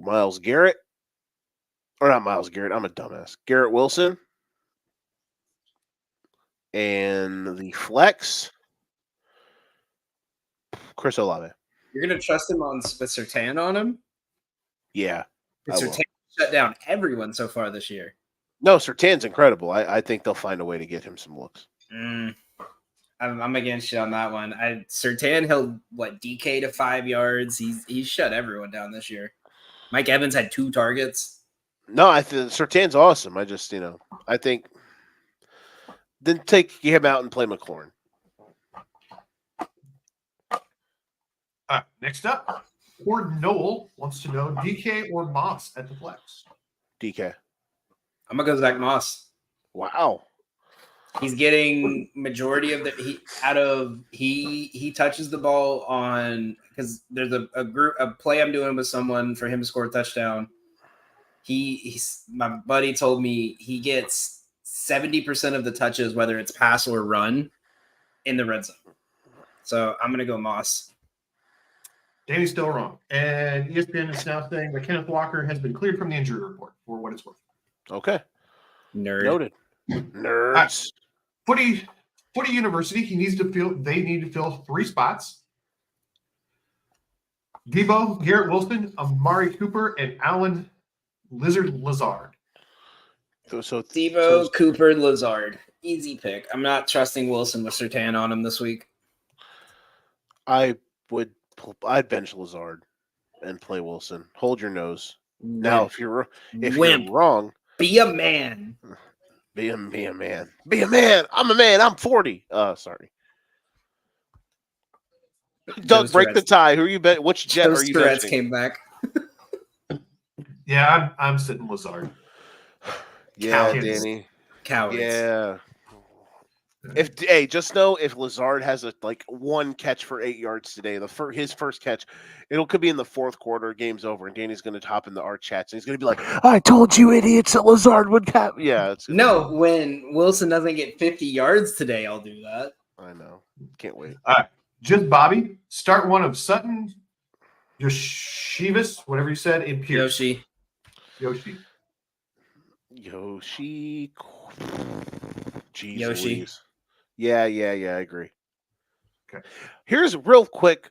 Myles Garrett. Or not Myles Garrett, I'm a dumbass. Garrett Wilson. And the flex, Chris Olave. You're going to trust him with Surtain on him? Yeah. Surtain shut down everyone so far this year. No, Surtain's incredible. I think they'll find a way to get him some looks. I'm against you on that one. Surtain held DK to 5 yards. He's shut everyone down this year. Mike Evans had 2 targets. No, I think Surtain's awesome. I just, I think then take him out and play McLaurin. Next up, Ford Noel wants to know DK or Moss at the flex. DK. I'm gonna go Zach Moss. Wow. He's getting majority of he touches the ball on, because there's a play I'm doing with someone for him to score a touchdown. My buddy told me he gets 70% of the touches, whether it's pass or run, in the red zone. So I'm gonna go Moss. Danny's still wrong. And ESPN is now saying that Kenneth Walker has been cleared from the injury report, for what it's worth. Okay. Nerd. Noted. Nerds. Footy University, they need to fill 3 spots. Debo, Garrett Wilson, Amari Cooper, and Alan Lazard. So Debo, Cooper, Lazard. Easy pick. I'm not trusting Wilson with Surtain on him this week. I'd bench Lazard and play Wilson. Hold your nose. Now, if you're wrong, be a man. Be a man. Be a man. I'm a man. I'm 40. Sorry. Doug, break the tie. Who are you bet? Which jet are you betting? Came back. Yeah, I'm sitting Lazard. Yeah, Cowards. Danny. Cowards. Yeah. Just know if Lazard has one catch for 8 yards today, his first catch, could be in the 4th quarter. Game's over, and Danny's going to hop in our chats, and he's going to be like, "I told you, idiots, that Lazard would catch." Yeah, when Wilson doesn't get 50 yards today, I'll do that. I know. Can't wait. All right, just Bobby. Start one of Sutton, Yoshivas, whatever you said, in Pierce. Yoshi. Jeez Yoshi. Louise. Yeah, I agree. Okay. Here's real quick.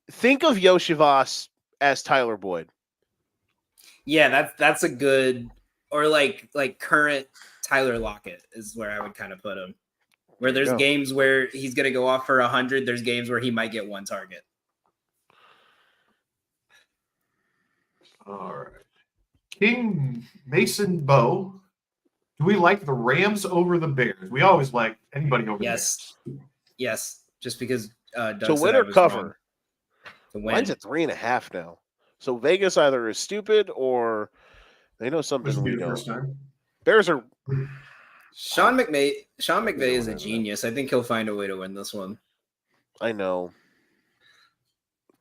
Think of Yoshivas as Tyler Boyd. Yeah, that's a good, or like current Tyler Lockett is where I would kind of put him. Where there's games where he's going to go off for 100. There's games where he might get 1 target. All right. King Mason Bow. Do we like the Rams over the Bears? We always like anybody over the Bears. Yes. Just because Doug to win I or was cover. wrong. To win. Mine's at 3.5 now. So Vegas either is stupid or they know something we don't. Bears are. Sean McVay is a genius. I think he'll find a way to win this one. I know.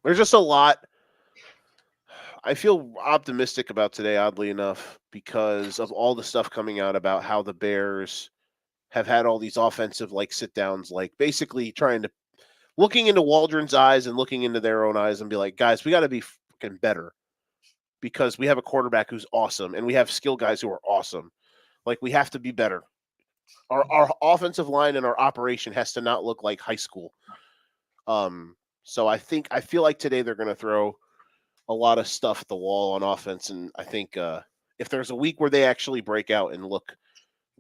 There's just a lot. I feel optimistic about today, oddly enough, because of all the stuff coming out about how the Bears have had all these offensive like sit downs, like basically looking into Waldron's eyes and looking into their own eyes and be like, guys, we got to be fucking better because we have a quarterback who's awesome and we have skill guys who are awesome. Like, we have to be better. Our offensive line and our operation has to not look like high school. So I feel like today they're going to throw a lot of stuff at the wall on offense, and I think if there's a week where they actually break out and look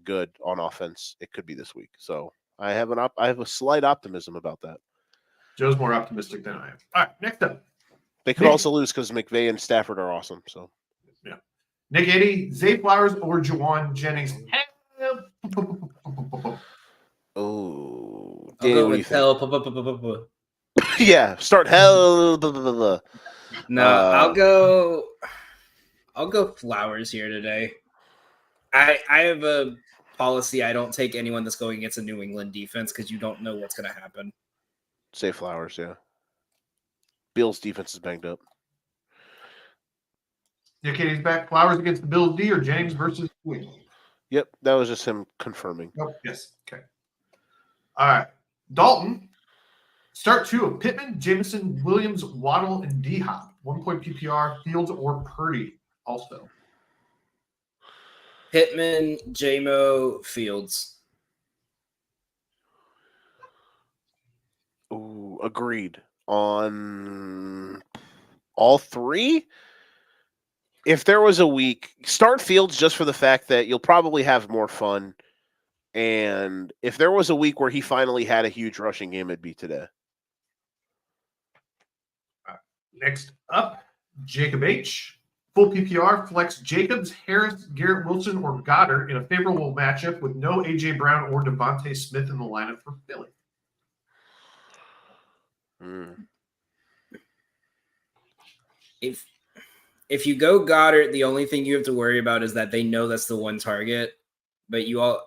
good on offense, it could be this week. So I have a slight optimism about that. Joe's more optimistic than I am. All right, next up. They could also lose because McVay and Stafford are awesome. So yeah, Nick Eddy, Zay Flowers, or Juwan Jennings. Oh, I'll go with hell. Yeah, start hell. No, I'll go Flowers here today. I have a policy. I don't take anyone that's going against a New England defense because you don't know what's going to happen. Say Flowers, yeah. Bills defense is banged up. Nick Eddy's back. Flowers against the Bills D or Jennings versus Wing? Yep, that was just him confirming. Oh, yes. Okay. All right. Dalton. Start two of Pittman, Jameson, Williams, Waddle, and D-Hop. 1 point PPR, Fields, or Purdy also. Pittman, JMO, Fields. Ooh, agreed on all three. If there was a week, start Fields just for the fact that you'll probably have more fun. And if there was a week where he finally had a huge rushing game, it'd be today. Next up, Jacob H. Full PPR, flex Jacobs, Harris, Garrett Wilson, or Goddard in a favorable matchup with no A.J. Brown or Devontae Smith in the lineup for Philly. If you go Goddard, the only thing you have to worry about is that they know that's the one target. But you all,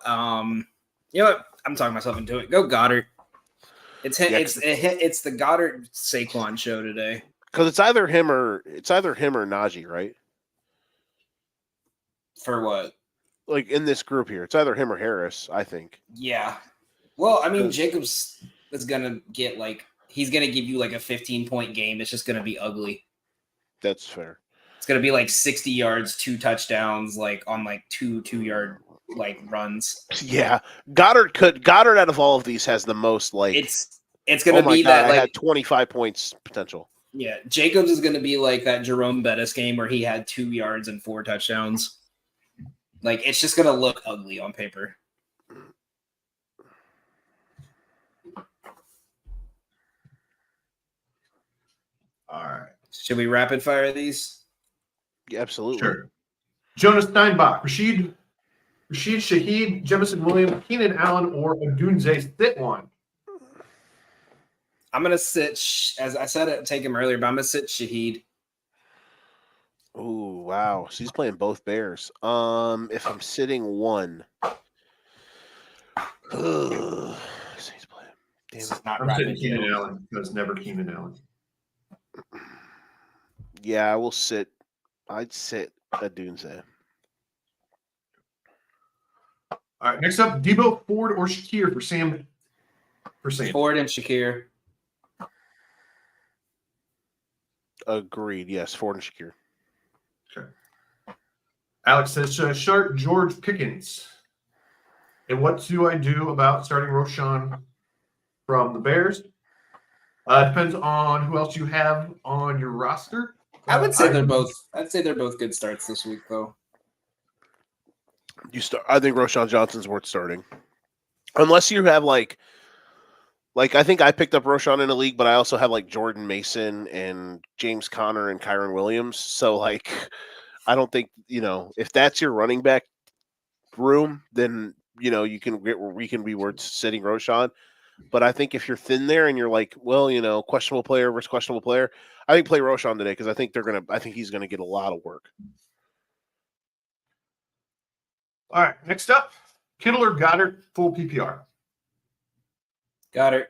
you know what? I'm talking myself into it. Go Goddard. It's the Goddard Saquon show today. Because it's either him or Najee, right? For what? Like in this group here, it's either him or Harris, I think. Yeah. Well, I mean, Jacobs is gonna get he's gonna give you like a 15-point game. It's just gonna be ugly. That's fair. It's gonna be like 60 yards, 2 touchdowns, like on like two 2-yard like runs. Yeah, Goddard out of all of these has the most like. It's gonna be God, that I like had 25 points potential. Yeah, Jacobs is gonna be like that Jerome Bettis game where he had 2 yards and 4 touchdowns. Like, it's just gonna look ugly on paper. All right. Should we rapid fire these? Yeah, absolutely. Sure. Jonas Steinbach, Rashid Shaheed, Jemison Williams, Keenan Allen, or Odunze Sitwan. I'm gonna sit, as I said, take him earlier, but I'm gonna sit Shaheed. Oh wow! So he's playing both Bears. If I'm sitting one, so he's playing. Damn it! I'm sitting Keenan Allen because never Keenan Allen. Yeah, I will sit. I'd sit Odunze. All right. Next up, Debo, Ford, or Shakir for Sam. Ford and Shakir. Agreed. Yes, Ford and Shakir. Okay. Alex says, start George Pickens. And what do I do about starting Roshan from the Bears? Depends on who else you have on your roster. I would say they're both. I'd say they're both good starts this week, though. I think Roshan Johnson's worth starting, unless you have like I think I picked up Roshan in a league, but I also have like Jordan Mason and James Conner and Kyron Williams. So like, I don't think if that's your running back room, then we can be worth sitting Roshan. But I think if you're thin there and you're like, well, questionable player versus questionable player, I think play Roshan today because I think he's gonna get a lot of work. All right, next up, Kittle or Goddard, full PPR. Goddard.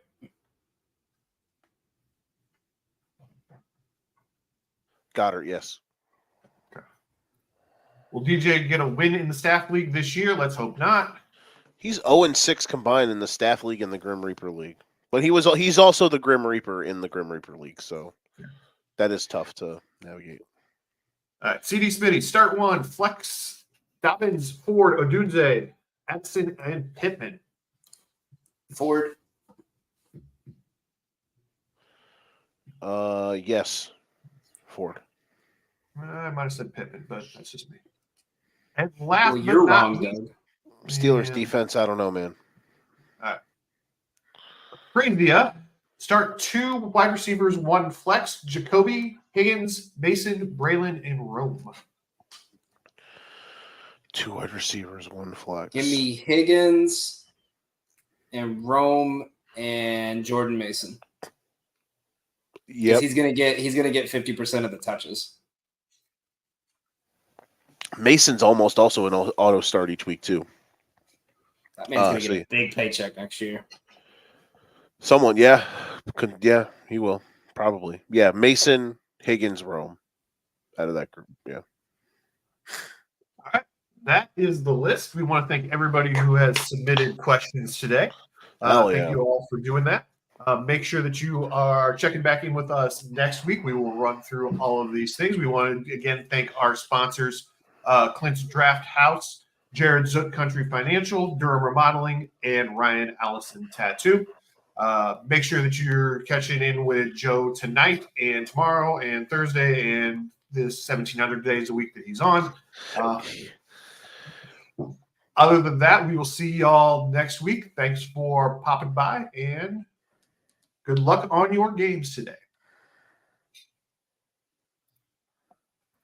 Goddard, yes. Okay. Will DJ get a win in the staff league this year? Let's hope not. He's 0-6 combined in the Staff League and the Grim Reaper League. But he's also the Grim Reaper in the Grim Reaper League, so that is tough to navigate. All right, CD Smitty, start one. Flex, Dobbins, Ford, Odunze, Edson, and Pittman. Ford. Yes. Ford. I might have said Pittman, but that's just me. And last, Well, you're but not wrong, least- Doug. Steelers defense, I don't know, man. All right. Crazy, start 2 wide receivers, 1 flex. Jacoby, Higgins, Mason, Braylon, and Rome. 2 wide receivers, 1 flex. Give me Higgins and Rome and Jordan Mason. Yep. He's gonna get 50% of the touches. Mason's almost also an auto start each week too. That man's gonna get a big paycheck next year. Someone, he will probably. Yeah, Mason, Higgins, Rome, out of that group. Yeah. All right, that is the list. We want to thank everybody who has submitted questions today. Thank you all for doing that. Make sure that you are checking back in with us next week. We will run through all of these things. We want to again thank our sponsors, Clint's Draft House, Jared Zook Country Financial, Durham Remodeling, and Ryan Allison Tattoo. Make sure that you're catching in with Joe tonight and tomorrow and Thursday and this 1,700 days a week that he's on. Other than that, we will see y'all next week. Thanks for popping by and good luck on your games today.